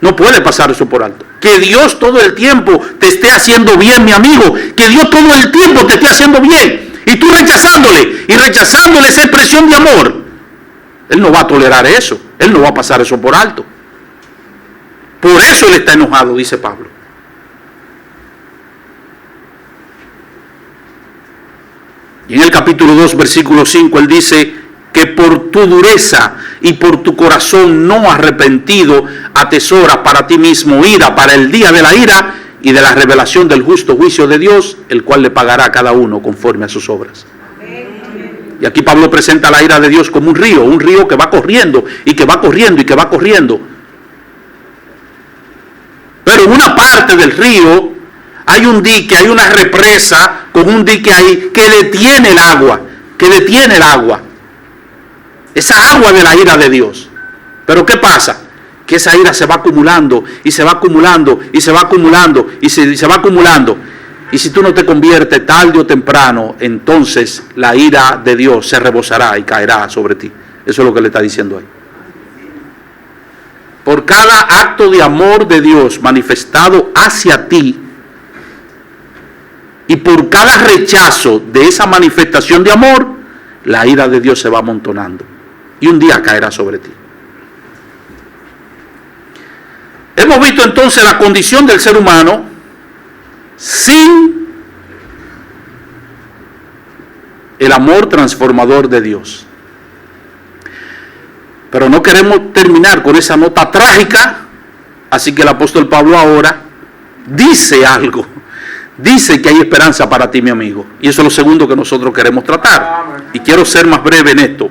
No puede pasar eso por alto. Que Dios todo el tiempo te esté haciendo bien, mi amigo. Que Dios todo el tiempo te esté haciendo bien. Y tú rechazándole. Y rechazándole esa expresión de amor. Él no va a tolerar eso. Él no va a pasar eso por alto. Por eso Él está enojado, dice Pablo. Y en el capítulo 2, versículo 5, Él dice que por tu dureza y por tu corazón no arrepentido, atesora para ti mismo ira para el día de la ira y de la revelación del justo juicio de Dios, el cual le pagará a cada uno conforme a sus obras. Y aquí Pablo presenta la ira de Dios como un río que va corriendo y que va corriendo y que va corriendo. Pero en una parte del río hay un dique, hay una represa con un dique ahí que detiene el agua, esa agua de la ira de Dios. Pero ¿qué pasa? Que esa ira se va acumulando y se va acumulando y se va acumulando y se va acumulando. Y si tú no te conviertes tarde o temprano, entonces la ira de Dios se rebosará y caerá sobre ti. Eso es lo que le está diciendo ahí. Por cada acto de amor de Dios manifestado hacia ti, y por cada rechazo de esa manifestación de amor, la ira de Dios se va amontonando. Y un día caerá sobre ti. Hemos visto entonces la condición del ser humano sin el amor transformador de Dios. Pero no queremos terminar con esa nota trágica, así que el apóstol Pablo ahora dice algo. Dice que hay esperanza para ti, mi amigo. Y eso es lo segundo que nosotros queremos tratar. Y quiero ser más breve en esto.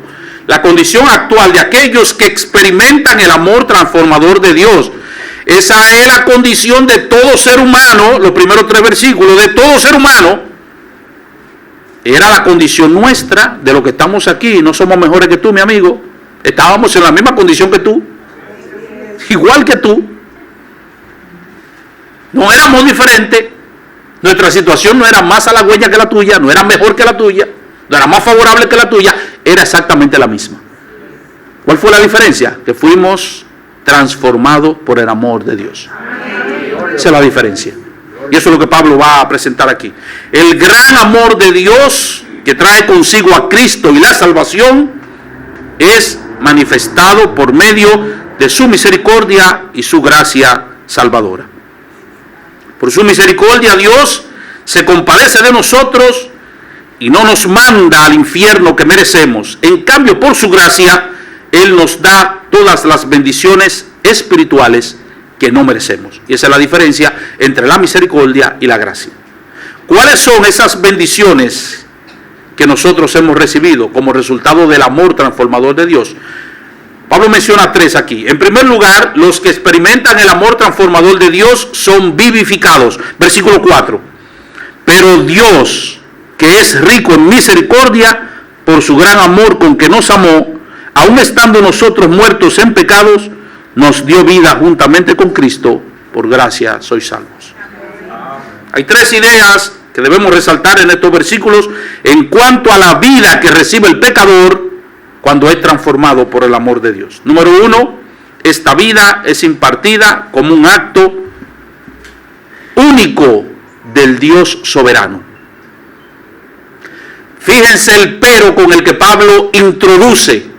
La condición actual de aquellos que experimentan el amor transformador de Dios. Esa es la condición de todo ser humano, los primeros 3 versículos, de todo ser humano. Era la condición nuestra, de lo que estamos aquí. No somos mejores que tú, mi amigo. Estábamos en la misma condición que tú. Igual que tú. No éramos diferentes. Nuestra situación no era más halagüeña que la tuya, no era mejor que la tuya, no era más favorable que la tuya, era exactamente la misma. ¿Cuál fue la diferencia? Que fuimos transformados por el amor de Dios. Esa es la diferencia. Y eso es lo que Pablo va a presentar aquí. El gran amor de Dios que trae consigo a Cristo y la salvación es manifestado por medio de su misericordia y su gracia salvadora. Por su misericordia Dios se compadece de nosotros y no nos manda al infierno que merecemos. En cambio, por su gracia, Él nos da todas las bendiciones espirituales que no merecemos. Y esa es la diferencia entre la misericordia y la gracia. ¿Cuáles son esas bendiciones que nosotros hemos recibido como resultado del amor transformador de Dios? Pablo menciona 3 aquí. En primer lugar, los que experimentan el amor transformador de Dios son vivificados. Versículo 4. Pero Dios, que es rico en misericordia, por su gran amor con que nos amó, aun estando nosotros muertos en pecados, nos dio vida juntamente con Cristo. Por gracia sois salvos. Hay 3 ideas que debemos resaltar en estos versículos en cuanto a la vida que recibe el pecador cuando es transformado por el amor de Dios. Número 1, esta vida es impartida como un acto único del Dios soberano. Fíjense el pero con el que Pablo introduce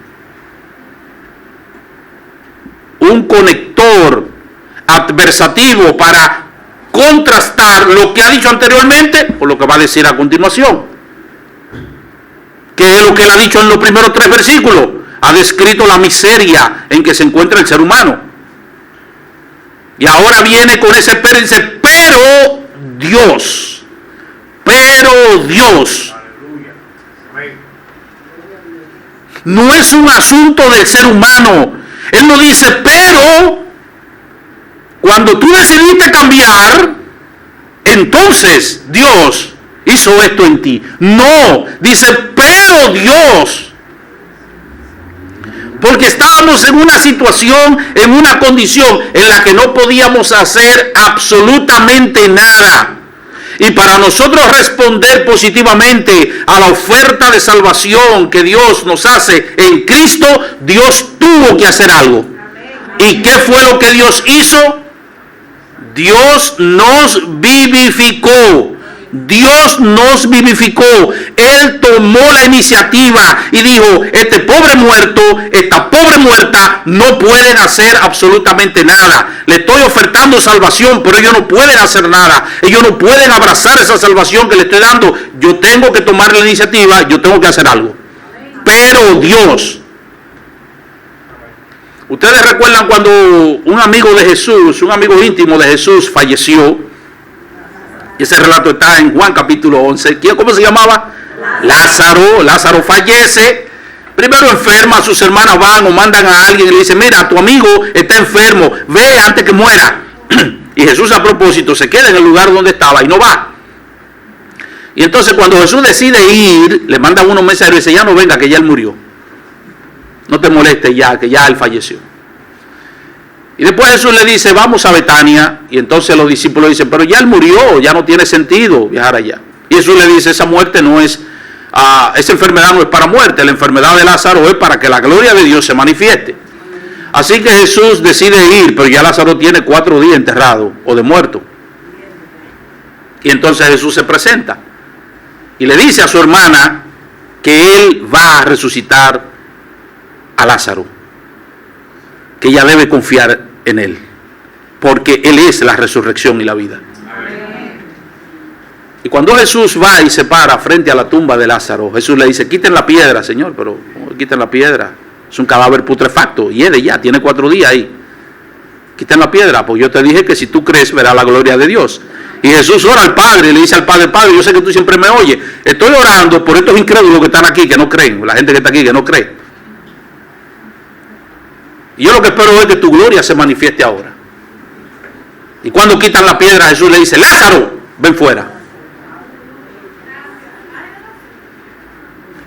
un conector adversativo para contrastar lo que ha dicho anteriormente con lo que va a decir a continuación. Que es lo que él ha dicho en los primeros 3 versículos. Ha descrito la miseria en que se encuentra el ser humano. Y ahora viene con ese pero y dice, pero Dios. No es un asunto del ser humano. Él no dice, pero cuando tú decidiste cambiar, entonces Dios hizo esto en ti. No, dice, pero Dios. Porque estábamos en una situación, en una condición en la que no podíamos hacer absolutamente nada. Y para nosotros responder positivamente a la oferta de salvación que Dios nos hace en Cristo, Dios tuvo que hacer algo. ¿Y qué fue lo que Dios hizo? Dios nos vivificó. Dios nos vivificó. Él tomó la iniciativa y dijo, este pobre muerto, esta pobre muerta no pueden hacer absolutamente nada. Le estoy ofertando salvación, pero ellos no pueden hacer nada. Ellos no pueden abrazar esa salvación que le estoy dando. Yo tengo que tomar la iniciativa, yo tengo que hacer algo. Pero Dios. Ustedes recuerdan cuando un amigo de Jesús, un amigo íntimo de Jesús falleció. Ese relato está en Juan capítulo 11. ¿Cómo se llamaba? Lázaro. Lázaro fallece. Primero enferma, sus hermanas van o mandan a alguien y le dicen, mira, tu amigo está enfermo, ve antes que muera. Y Jesús a propósito se queda en el lugar donde estaba y no va. Y entonces cuando Jesús decide ir, le mandan unos mensajeros y dice, ya no venga, que ya él murió. No te molestes ya, que ya él falleció. Y después Jesús le dice, vamos a Betania. Y entonces los discípulos dicen, pero ya él murió, ya no tiene sentido viajar allá. Y Jesús le dice, esa muerte no es, esa enfermedad no es para muerte, la enfermedad de Lázaro es para que la gloria de Dios se manifieste. Así que Jesús decide ir, pero ya Lázaro tiene 4 días enterrado o de muerto. Y entonces Jesús se presenta y le dice a su hermana que él va a resucitar a Lázaro, que ella debe confiar en él, porque él es la resurrección y la vida. Y cuando Jesús va y se para frente a la tumba de Lázaro, Jesús le dice, quiten la piedra, Señor, pero ¿cómo quiten la piedra? Es un cadáver putrefacto, hiede ya, tiene 4 días ahí. Quiten la piedra, pues yo te dije que si tú crees verás la gloria de Dios. Y Jesús ora al Padre y le dice al Padre, Padre, yo sé que tú siempre me oyes, estoy orando por estos incrédulos que están aquí, que no creen, la gente que está aquí que no cree. Y yo lo que espero es que tu gloria se manifieste ahora. Y cuando quitan la piedra, Jesús le dice, Lázaro, ven fuera.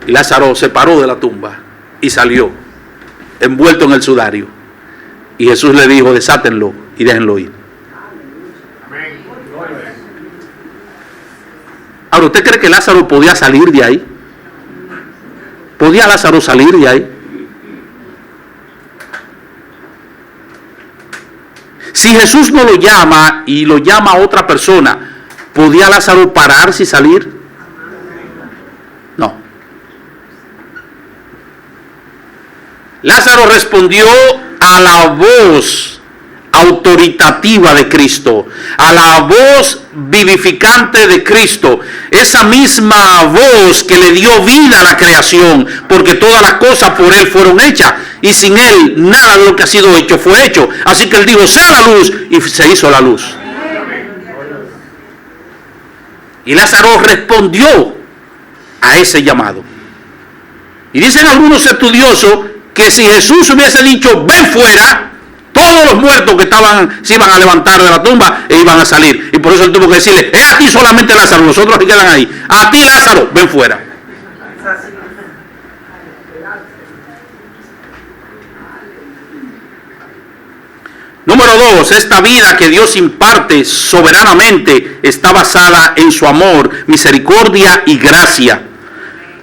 Y Lázaro se paró de la tumba y salió, envuelto en el sudario. Y Jesús le dijo, desátenlo y déjenlo ir. Ahora, ¿usted cree que Lázaro podía salir de ahí? ¿Podía Lázaro salir de ahí? Si Jesús no lo llama y lo llama a otra persona, ¿podía Lázaro pararse y salir? No. Lázaro respondió a la voz autoritativa de Cristo, a la voz vivificante de Cristo, esa misma voz que le dio vida a la creación, porque todas las cosas por Él fueron hechas, y sin Él nada de lo que ha sido hecho fue hecho. Así que Él dijo, sea la luz, y se hizo la luz. Y Lázaro respondió a ese llamado. Y dicen algunos estudiosos que si Jesús hubiese dicho, ven fuera, todos los muertos que estaban se iban a levantar de la tumba e iban a salir. Y por eso él tuvo que decirle, es a ti solamente Lázaro, los otros que quedan ahí. A ti Lázaro, ven fuera. Número 2, esta vida que Dios imparte soberanamente está basada en su amor, misericordia y gracia.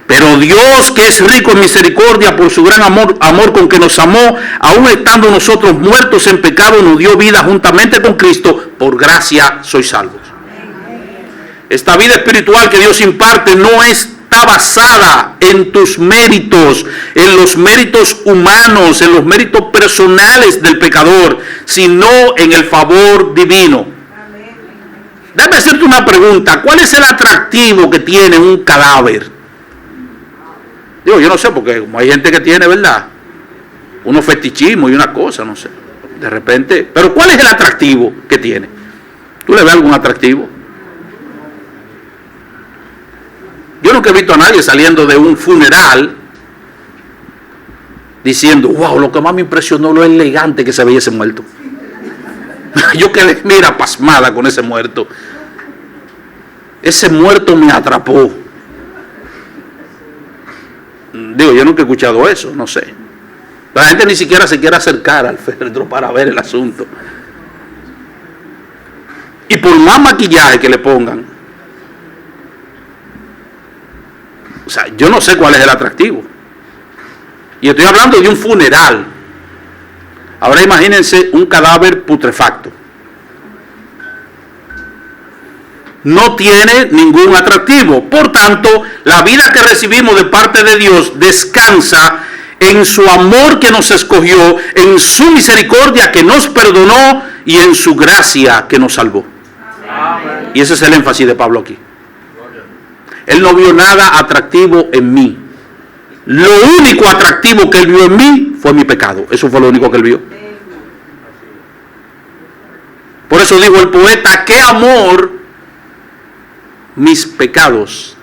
Pero Dios, que es rico en misericordia por su gran amor con que nos amó, aun estando nosotros muertos en pecado, nos dio vida juntamente con Cristo, por gracia sois salvos. Esta vida espiritual que Dios imparte no está basada en tus méritos, en los méritos humanos, en los méritos personales del pecador, sino en el favor divino. Déjame hacerte una pregunta, ¿cuál es el atractivo que tiene un cadáver? Digo, yo no sé, porque como hay gente que tiene, ¿verdad?, unos fetichismos y una cosa, no sé, de repente, pero ¿cuál es el atractivo que tiene? ¿Tú le ves algún atractivo? Yo nunca he visto a nadie saliendo de un funeral diciendo, wow, lo que más me impresionó lo elegante que se veía ese muerto. Yo quedé, mira, pasmada con ese muerto. Ese muerto me atrapó. Digo, yo nunca he escuchado eso, no sé. La gente ni siquiera se quiere acercar al féretro para ver el asunto. Y por más maquillaje que le pongan, o sea, yo no sé cuál es el atractivo. Y estoy hablando de un funeral. Ahora imagínense un cadáver putrefacto. No tiene ningún atractivo. Por tanto, la vida que recibimos de parte de Dios descansa en su amor que nos escogió, en su misericordia que nos perdonó y en su gracia que nos salvó. Amén. Y ese es el énfasis de Pablo aquí. Él no vio nada atractivo en mí. Lo único atractivo que él vio en mí fue mi pecado. Eso fue lo único que él vio. Por eso dijo el poeta, qué amor mis pecados.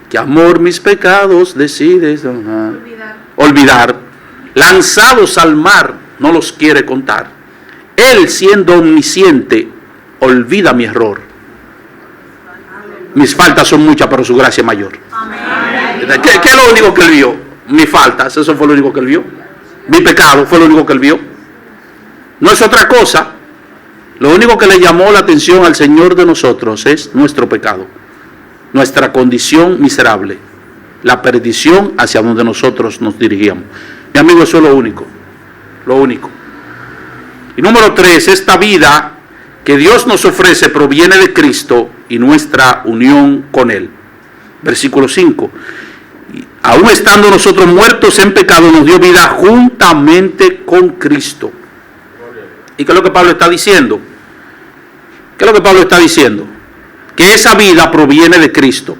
Qué amor mis pecados decides olvidar. Lanzados al mar, no los quiere contar. Él, siendo omnisciente, olvida mi error. Mis faltas son muchas, pero su gracia es mayor. ¿Qué es lo único que él vio? Mis faltas, eso fue lo único que él vio. Mi pecado fue lo único que él vio. No es otra cosa. Lo único que le llamó la atención al Señor de nosotros es nuestro pecado, nuestra condición miserable, la perdición hacia donde nosotros nos dirigíamos. Mi amigo, eso es lo único. Lo único. Y número 3, esta vida que Dios nos ofrece proviene de Cristo y nuestra unión con Él. Versículo 5. Aún estando nosotros muertos en pecado, nos dio vida juntamente con Cristo. ¿Y qué es lo que Pablo está diciendo? ¿Qué es lo que Pablo está diciendo? que esa vida proviene de Cristo.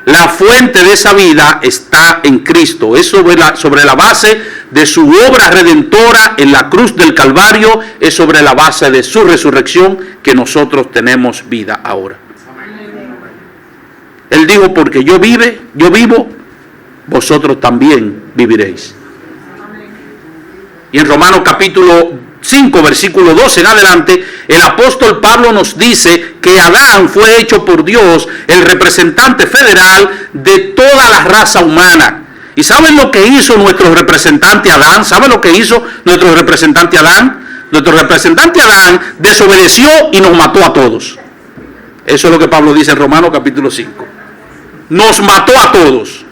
La fuente de esa vida está en Cristo. Es sobre la base de su obra redentora en la cruz del Calvario, es sobre la base de su resurrección que nosotros tenemos vida ahora. Él dijo, porque yo vivo, vosotros también viviréis. Y en Romanos capítulo 5, versículo 12 en adelante, el apóstol Pablo nos dice que Adán fue hecho por Dios el representante federal de toda la raza humana. ¿Y saben lo que hizo nuestro representante Adán? ¿Saben lo que hizo nuestro representante Adán? Nuestro representante Adán desobedeció y nos mató a todos. Eso es lo que Pablo dice en Romanos capítulo 5. Nos mató a todos.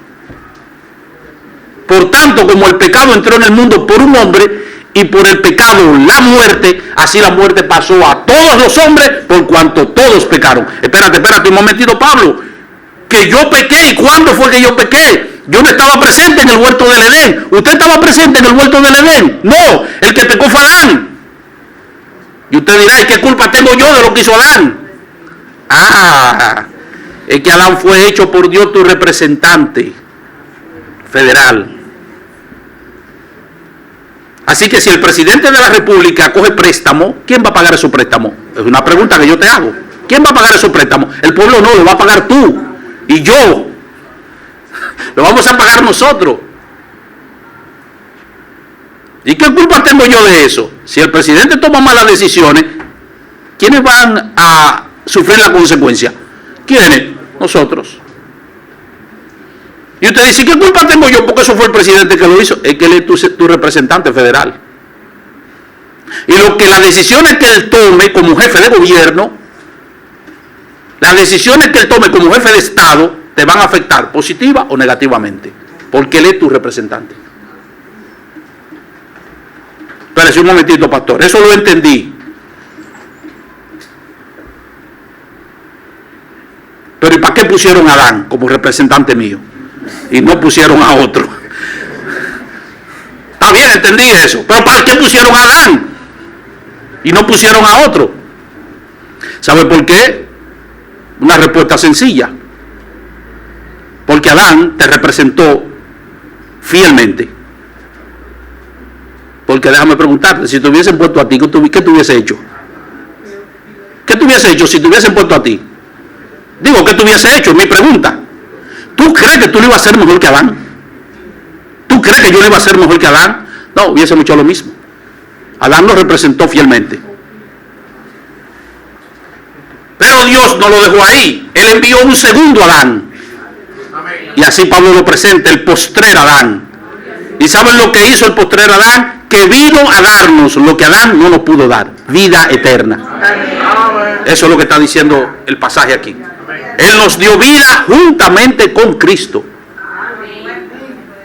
Por tanto, como el pecado entró en el mundo por un hombre, y por el pecado la muerte, así la muerte pasó a todos los hombres por cuanto todos pecaron. Espérate un momentito, Pablo, que yo pequé. ¿Y cuándo fue que yo pequé? Yo no estaba presente en el huerto del Edén. ¿Usted estaba presente en el huerto del Edén? No, el que pecó fue Adán. Y usted dirá, ¿y qué culpa tengo yo de lo que hizo Adán? Es que Adán fue hecho por Dios tu representante federal. Así que si el presidente de la República coge préstamo, ¿quién va a pagar esos préstamos? Es una pregunta que yo te hago. ¿Quién va a pagar esos préstamos? El pueblo no, lo va a pagar tú y yo. Lo vamos a pagar nosotros. ¿Y qué culpa tengo yo de eso? Si el presidente toma malas decisiones, ¿quiénes van a sufrir la consecuencia? ¿Quiénes? Nosotros. Y usted dice, ¿qué culpa tengo yo? Porque eso fue el presidente que lo hizo. Es que él es tu representante federal. Y las decisiones que él tome como jefe de gobierno, las decisiones que él tome como jefe de Estado, te van a afectar positiva o negativamente. Porque él es tu representante. Espérese un momentito, pastor. Eso lo entendí. Pero ¿y para qué pusieron a Adán como representante mío? Y no pusieron a otro. Está bien, entendí eso. Pero ¿para qué pusieron a Adán? Y no pusieron a otro. ¿Sabe por qué? Una respuesta sencilla. Porque Adán te representó fielmente. Porque déjame preguntarte, si te hubiesen puesto a ti, ¿qué te hubiese hecho? ¿Qué te hubiese hecho si te hubiesen puesto a ti? Digo, ¿qué te hubiese hecho? Mi pregunta. ¿Tú crees que tú le ibas a hacer mejor que Adán? ¿Tú crees que yo le iba a hacer mejor que Adán? No, hubiésemos hecho lo mismo. Adán nos representó fielmente. Pero Dios no lo dejó ahí. Él envió un segundo Adán. Y así Pablo lo presenta, el postrer Adán. ¿Y saben lo que hizo el postrer Adán? Que vino a darnos lo que Adán no nos pudo dar. Vida eterna. Eso es lo que está diciendo el pasaje aquí. Él nos dio vida juntamente con Cristo.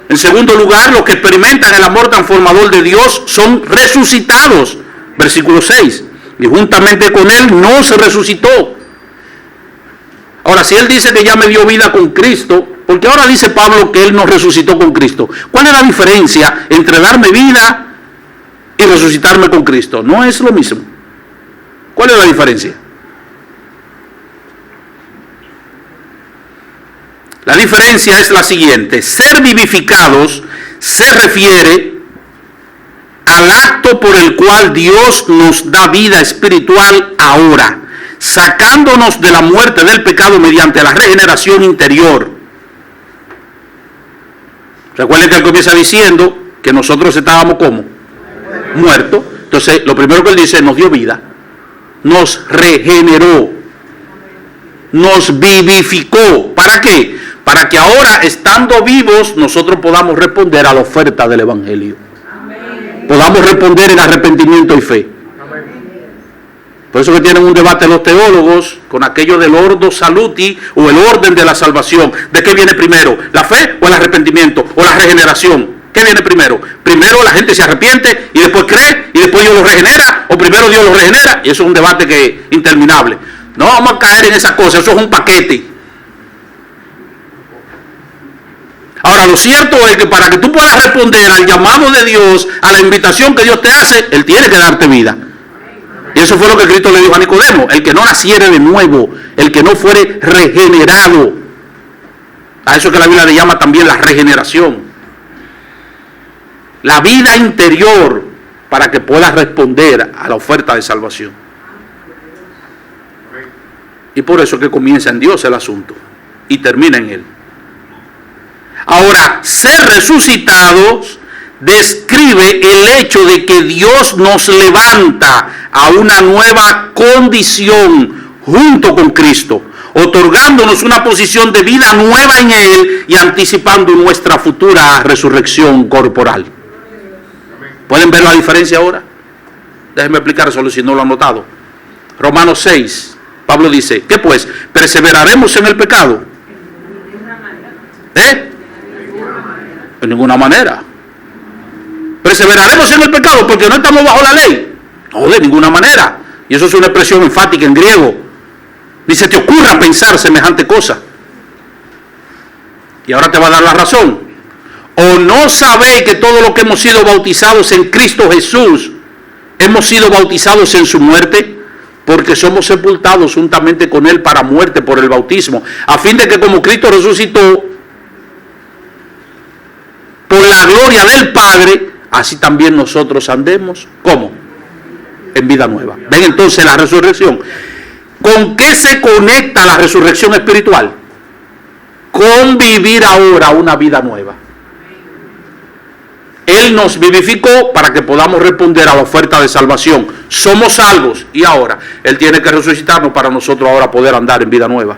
En segundo lugar, los que experimentan el amor transformador de Dios son resucitados. Versículo 6. Y juntamente con Él no se resucitó. Ahora, si Él dice que ya me dio vida con Cristo, ¿por qué ahora dice Pablo que Él nos resucitó con Cristo? ¿Cuál es la diferencia entre darme vida y resucitarme con Cristo? No es lo mismo. ¿Cuál es la diferencia? La diferencia es la siguiente. Ser vivificados se refiere al acto por el cual Dios nos da vida espiritual ahora, sacándonos de la muerte del pecado mediante la regeneración interior. Recuerden que él comienza diciendo que nosotros estábamos como muertos. Entonces, lo primero que él dice, nos dio vida, nos regeneró, nos vivificó. ¿Para qué? Para que ahora, estando vivos, nosotros podamos responder a la oferta del Evangelio. Amén. Podamos responder en arrepentimiento y fe. Amén. Por eso que tienen un debate los teólogos con aquello del ordo saluti o el orden de la salvación. ¿De qué viene primero? ¿La fe o el arrepentimiento o la regeneración? ¿Qué viene primero? Primero la gente se arrepiente y después cree y después Dios lo regenera, o primero Dios lo regenera, y eso es un debate que interminable. No vamos a caer en esas cosas, eso es un paquete. Ahora, lo cierto es que para que tú puedas responder al llamado de Dios, a la invitación que Dios te hace, Él tiene que darte vida. Y eso fue lo que Cristo le dijo a Nicodemo: el que no naciere de nuevo, el que no fuere regenerado. A eso que la Biblia le llama también la regeneración. La vida interior para que pueda responder a la oferta de salvación. Y por eso que comienza en Dios el asunto y termina en Él. Ahora, ser resucitados describe el hecho de que Dios nos levanta a una nueva condición junto con Cristo, otorgándonos una posición de vida nueva en Él y anticipando nuestra futura resurrección corporal. ¿Pueden ver la diferencia ahora? Déjenme explicárselo si no lo han notado. Romanos 6. Pablo dice: ¿qué pues? ¿Perseveraremos en el pecado? En ninguna manera. ¿Perseveraremos en el pecado porque no estamos bajo la ley? No, de ninguna manera. Y eso es una expresión enfática en griego. Ni se te ocurra pensar semejante cosa. Y ahora te va a dar la razón. ¿O no sabéis que todos los que hemos sido bautizados en Cristo Jesús hemos sido bautizados en su muerte? Porque somos sepultados juntamente con Él para muerte por el bautismo, a fin de que como Cristo resucitó por la gloria del Padre, así también nosotros andemos, ¿cómo? En vida nueva. ¿Ven entonces la resurrección? ¿Con qué se conecta la resurrección espiritual? Con vivir ahora una vida nueva. Él nos vivificó para que podamos responder a la oferta de salvación. Somos salvos y ahora Él tiene que resucitarnos para nosotros ahora poder andar en vida nueva.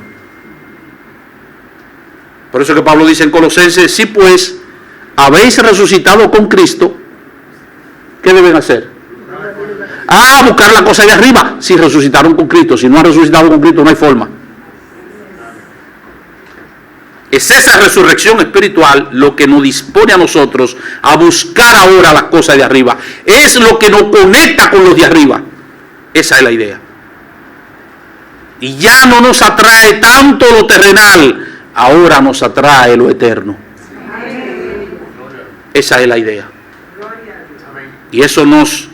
Por eso que Pablo dice en Colosenses: si pues habéis resucitado con Cristo, ¿qué deben hacer? Buscar la cosa de arriba. Si resucitaron con Cristo. Si no han resucitado con Cristo, no hay forma. Es esa resurrección espiritual lo que nos dispone a nosotros a buscar ahora las cosas de arriba. Es lo que nos conecta con los de arriba. Esa es la idea. Y ya no nos atrae tanto lo terrenal, ahora nos atrae lo eterno. Esa es la idea. Y eso nos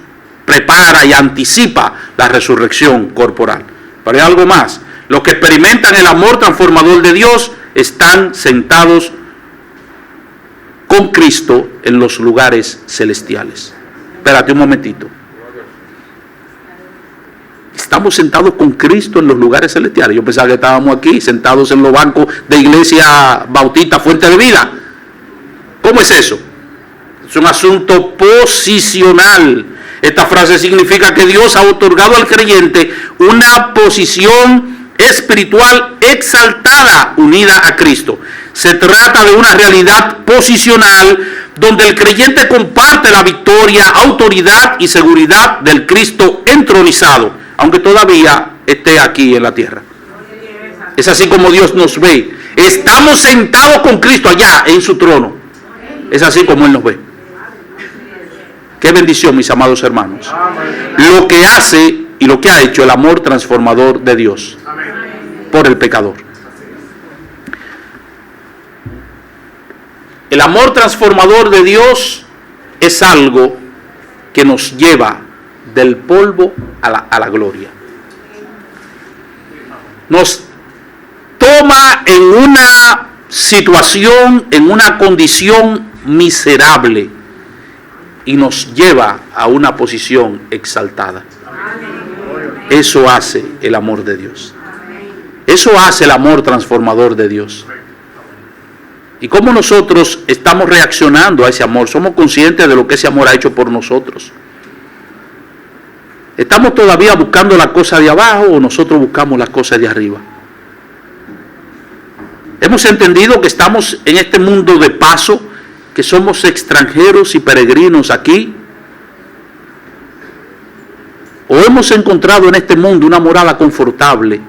prepara y anticipa la resurrección corporal. Pero hay algo más. Los que experimentan el amor transformador de Dios están sentados con Cristo en los lugares celestiales. Espérate un momentito. Estamos sentados con Cristo en los lugares celestiales. Yo pensaba que estábamos aquí sentados en los bancos de Iglesia Bautista Fuente de Vida. ¿Cómo es eso? Es un asunto posicional. Esta frase significa que Dios ha otorgado al creyente una posición espiritual exaltada unida a Cristo. Se trata de una realidad posicional donde el creyente comparte la victoria, autoridad y seguridad del Cristo entronizado, aunque todavía esté aquí en la tierra. Es así como Dios nos ve. Estamos sentados con Cristo allá en su trono. Es así como Él nos ve. Qué bendición, mis amados hermanos. Lo que hace y lo que ha hecho el amor transformador de Dios por el pecador. El amor transformador de Dios es algo que nos lleva del polvo a la gloria. Nos toma en una situación, en una condición miserable y nos lleva a una posición exaltada. Eso hace el amor de Dios. Eso hace el amor transformador de Dios. ¿Y cómo nosotros estamos reaccionando a ese amor? ¿Somos conscientes de lo que ese amor ha hecho por nosotros? ¿Estamos todavía buscando la cosa de abajo o nosotros buscamos las cosas de arriba? ¿Hemos entendido que estamos en este mundo de paso, que somos extranjeros y peregrinos aquí? ¿O hemos encontrado en este mundo una morada confortable?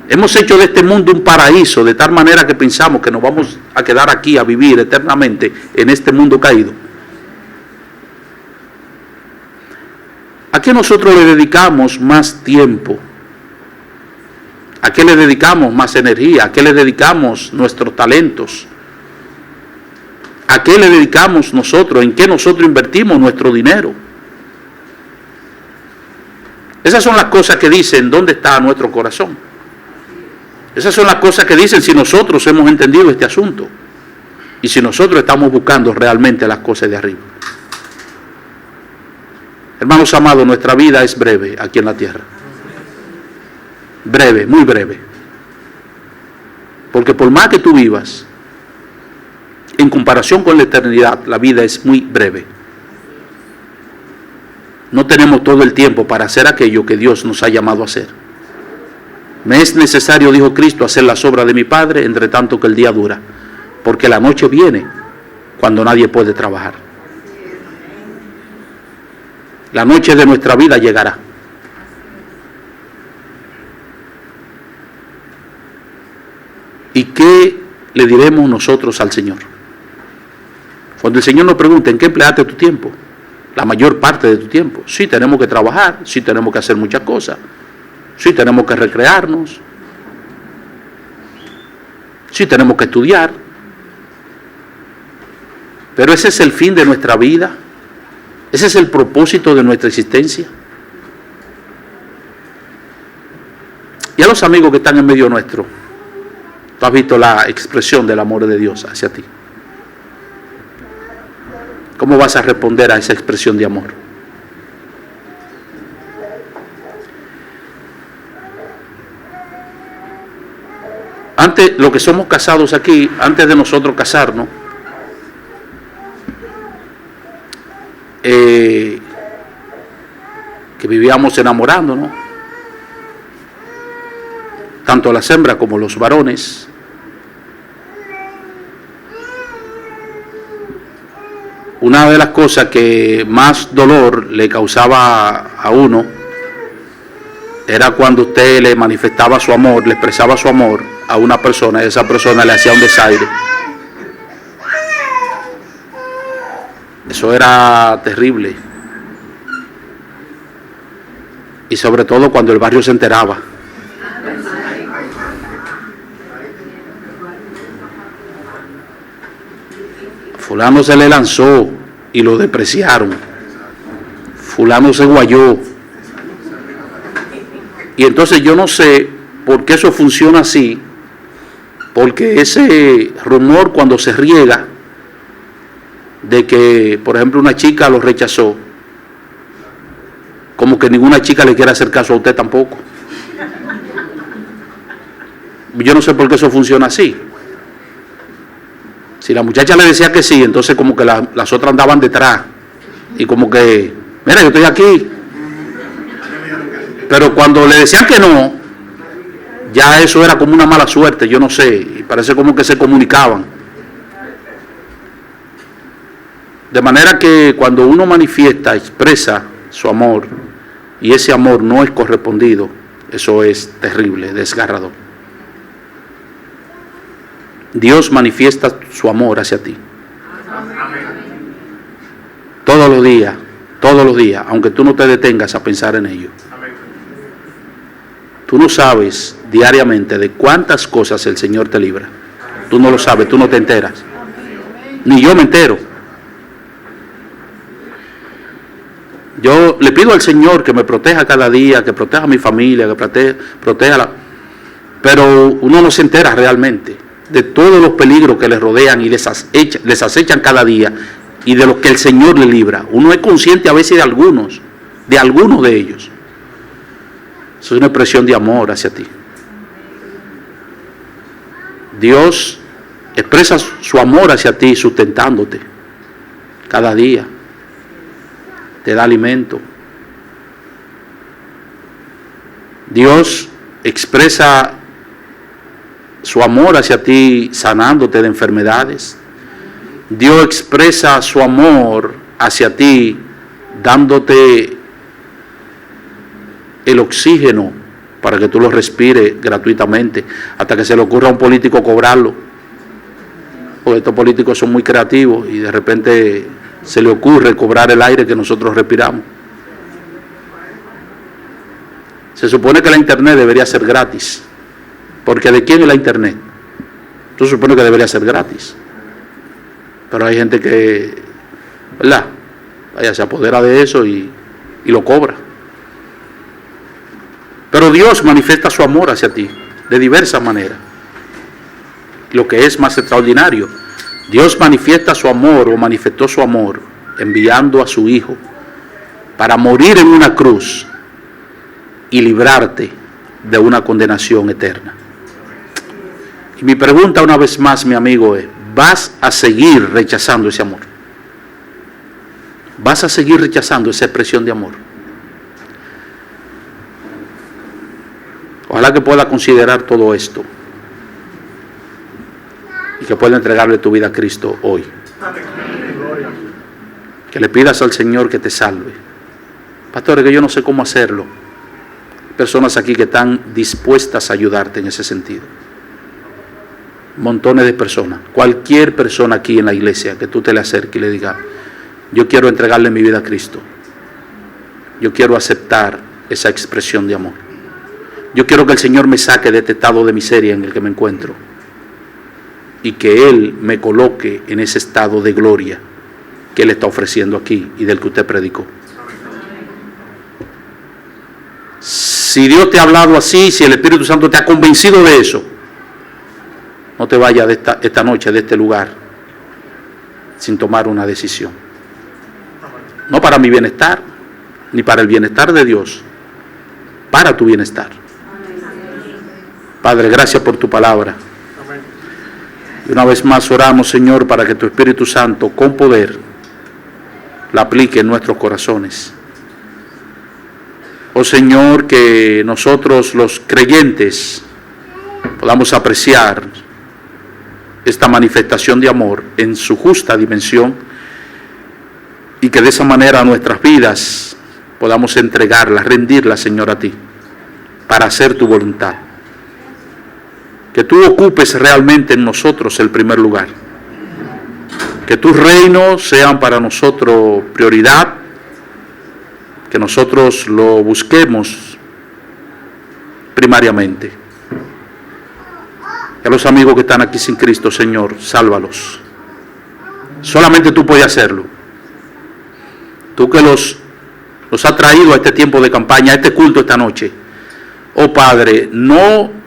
Hemos hecho de este mundo un paraíso, de tal manera que pensamos que nos vamos a quedar aquí a vivir eternamente en este mundo caído. ¿A qué nosotros le dedicamos más tiempo? ¿A qué le dedicamos más energía? ¿A qué le dedicamos nuestros talentos? ¿A qué le dedicamos nosotros? ¿En qué nosotros invertimos nuestro dinero? Esas son las cosas que dicen dónde está nuestro corazón. Esas son las cosas que dicen si nosotros hemos entendido este asunto y si nosotros estamos buscando realmente las cosas de arriba. Hermanos amados, nuestra vida es breve aquí en la tierra. Breve, muy breve. Porque por más que tú vivas, en comparación con la eternidad, la vida es muy breve. No tenemos todo el tiempo para hacer aquello que Dios nos ha llamado a hacer. Me es necesario, dijo Cristo, hacer las obras de mi Padre, entre tanto que el día dura, porque la noche viene cuando nadie puede trabajar. La noche de nuestra vida llegará. ¿Y qué le diremos nosotros al Señor? Cuando el Señor nos pregunte, ¿en qué empleaste tu tiempo? La mayor parte de tu tiempo. Sí, tenemos que trabajar, sí tenemos que hacer muchas cosas, sí tenemos que recrearnos, sí tenemos que estudiar, pero ese es el fin de nuestra vida, ese es el propósito de nuestra existencia. Y a los amigos que están en medio nuestro, tú has visto la expresión del amor de Dios hacia ti. ¿Cómo vas a responder a esa expresión de amor? Antes, los que somos casados aquí, antes de nosotros casarnos, que vivíamos enamorándonos, tanto las hembras como los varones, una de las cosas que más dolor le causaba a uno era cuando usted le manifestaba su amor, le expresaba su amor a una persona y esa persona le hacía un desaire. Eso era terrible. Y sobre todo cuando el barrio se enteraba. Fulano se le lanzó y lo despreciaron. Fulano se guayó. Y entonces yo no sé por qué eso funciona así, porque ese rumor cuando se riega de que, por ejemplo, una chica lo rechazó, como que ninguna chica le quiere hacer caso a usted tampoco. Yo no sé por qué eso funciona así. Si la muchacha le decía que sí, entonces como que las otras andaban detrás. Y como que, mira, yo estoy aquí. Pero cuando le decían que no, ya eso era como una mala suerte, yo no sé. Y parece como que se comunicaban. De manera que cuando uno manifiesta, expresa su amor, y ese amor no es correspondido, eso es terrible, desgarrador. Dios manifiesta su amor hacia ti. Todos los días, aunque tú no te detengas a pensar en ello. Tú no sabes diariamente de cuántas cosas el Señor te libra. Tú no lo sabes, tú no te enteras. Ni yo me entero. Yo le pido al Señor que me proteja cada día, que proteja a mi familia, que proteja la... Pero uno no se entera realmente de todos los peligros que les rodean y les acechan cada día y de los que el Señor le libra. Uno es consciente a veces de algunos de ellos. Eso es una expresión de amor hacia ti. Dios expresa su amor hacia ti sustentándote cada día. Te da alimento. Dios expresa su amor hacia ti sanándote de enfermedades. Dios expresa su amor hacia ti dándote el oxígeno para que tú lo respires gratuitamente, hasta que se le ocurra a un político cobrarlo. Porque estos políticos son muy creativos y de repente se le ocurre cobrar el aire que nosotros respiramos. Se supone que la internet debería ser gratis, porque ¿de quién es la internet? Tú supones que debería ser gratis, pero hay gente que, ¿verdad?, se apodera de eso y lo cobra. Pero Dios manifiesta su amor hacia ti de diversas maneras. Lo que es más extraordinario, Dios manifiesta su amor o manifestó su amor enviando a su Hijo para morir en una cruz y librarte de una condenación eterna. Y mi pregunta una vez más, mi amigo, es: ¿vas a seguir rechazando ese amor? ¿Vas a seguir rechazando esa expresión de amor? Ojalá que pueda considerar todo esto y que pueda entregarle tu vida a Cristo hoy. Que le pidas al Señor que te salve. Pastor, que yo no sé cómo hacerlo. Personas aquí que están dispuestas a ayudarte en ese sentido. Montones de personas. Cualquier persona aquí en la iglesia que tú te le acerques y le digas: yo quiero entregarle mi vida a Cristo. Yo quiero aceptar esa expresión de amor. Yo quiero que el Señor me saque de este estado de miseria en el que me encuentro y que Él me coloque en ese estado de gloria que Él está ofreciendo aquí y del que usted predicó. Si Dios te ha hablado así, si el Espíritu Santo te ha convencido de eso, no te vayas de esta noche de este lugar sin tomar una decisión. No para mi bienestar, ni para el bienestar de Dios, para tu bienestar. Padre, gracias por tu palabra. Y una vez más oramos, Señor, para que tu Espíritu Santo con poder la aplique en nuestros corazones. Oh Señor, que nosotros los creyentes podamos apreciar esta manifestación de amor en su justa dimensión y que de esa manera nuestras vidas podamos entregarlas, rendirlas, Señor, a ti, para hacer tu voluntad. Que tú ocupes realmente en nosotros el primer lugar. Que tus reinos sean para nosotros prioridad. Que nosotros lo busquemos primariamente. Y a los amigos que están aquí sin Cristo, Señor, sálvalos. Solamente tú puedes hacerlo. Tú que los has traído a este tiempo de campaña, a este culto esta noche. Oh Padre, no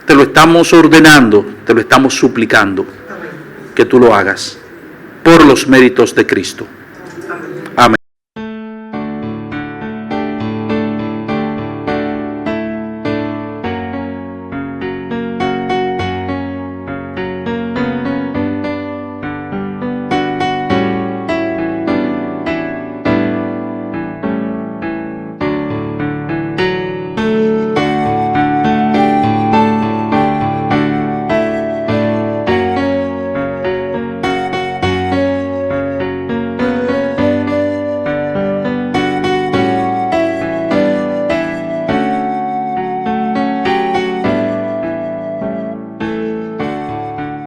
te lo estamos ordenando, te lo estamos suplicando, que tú lo hagas por los méritos de Cristo.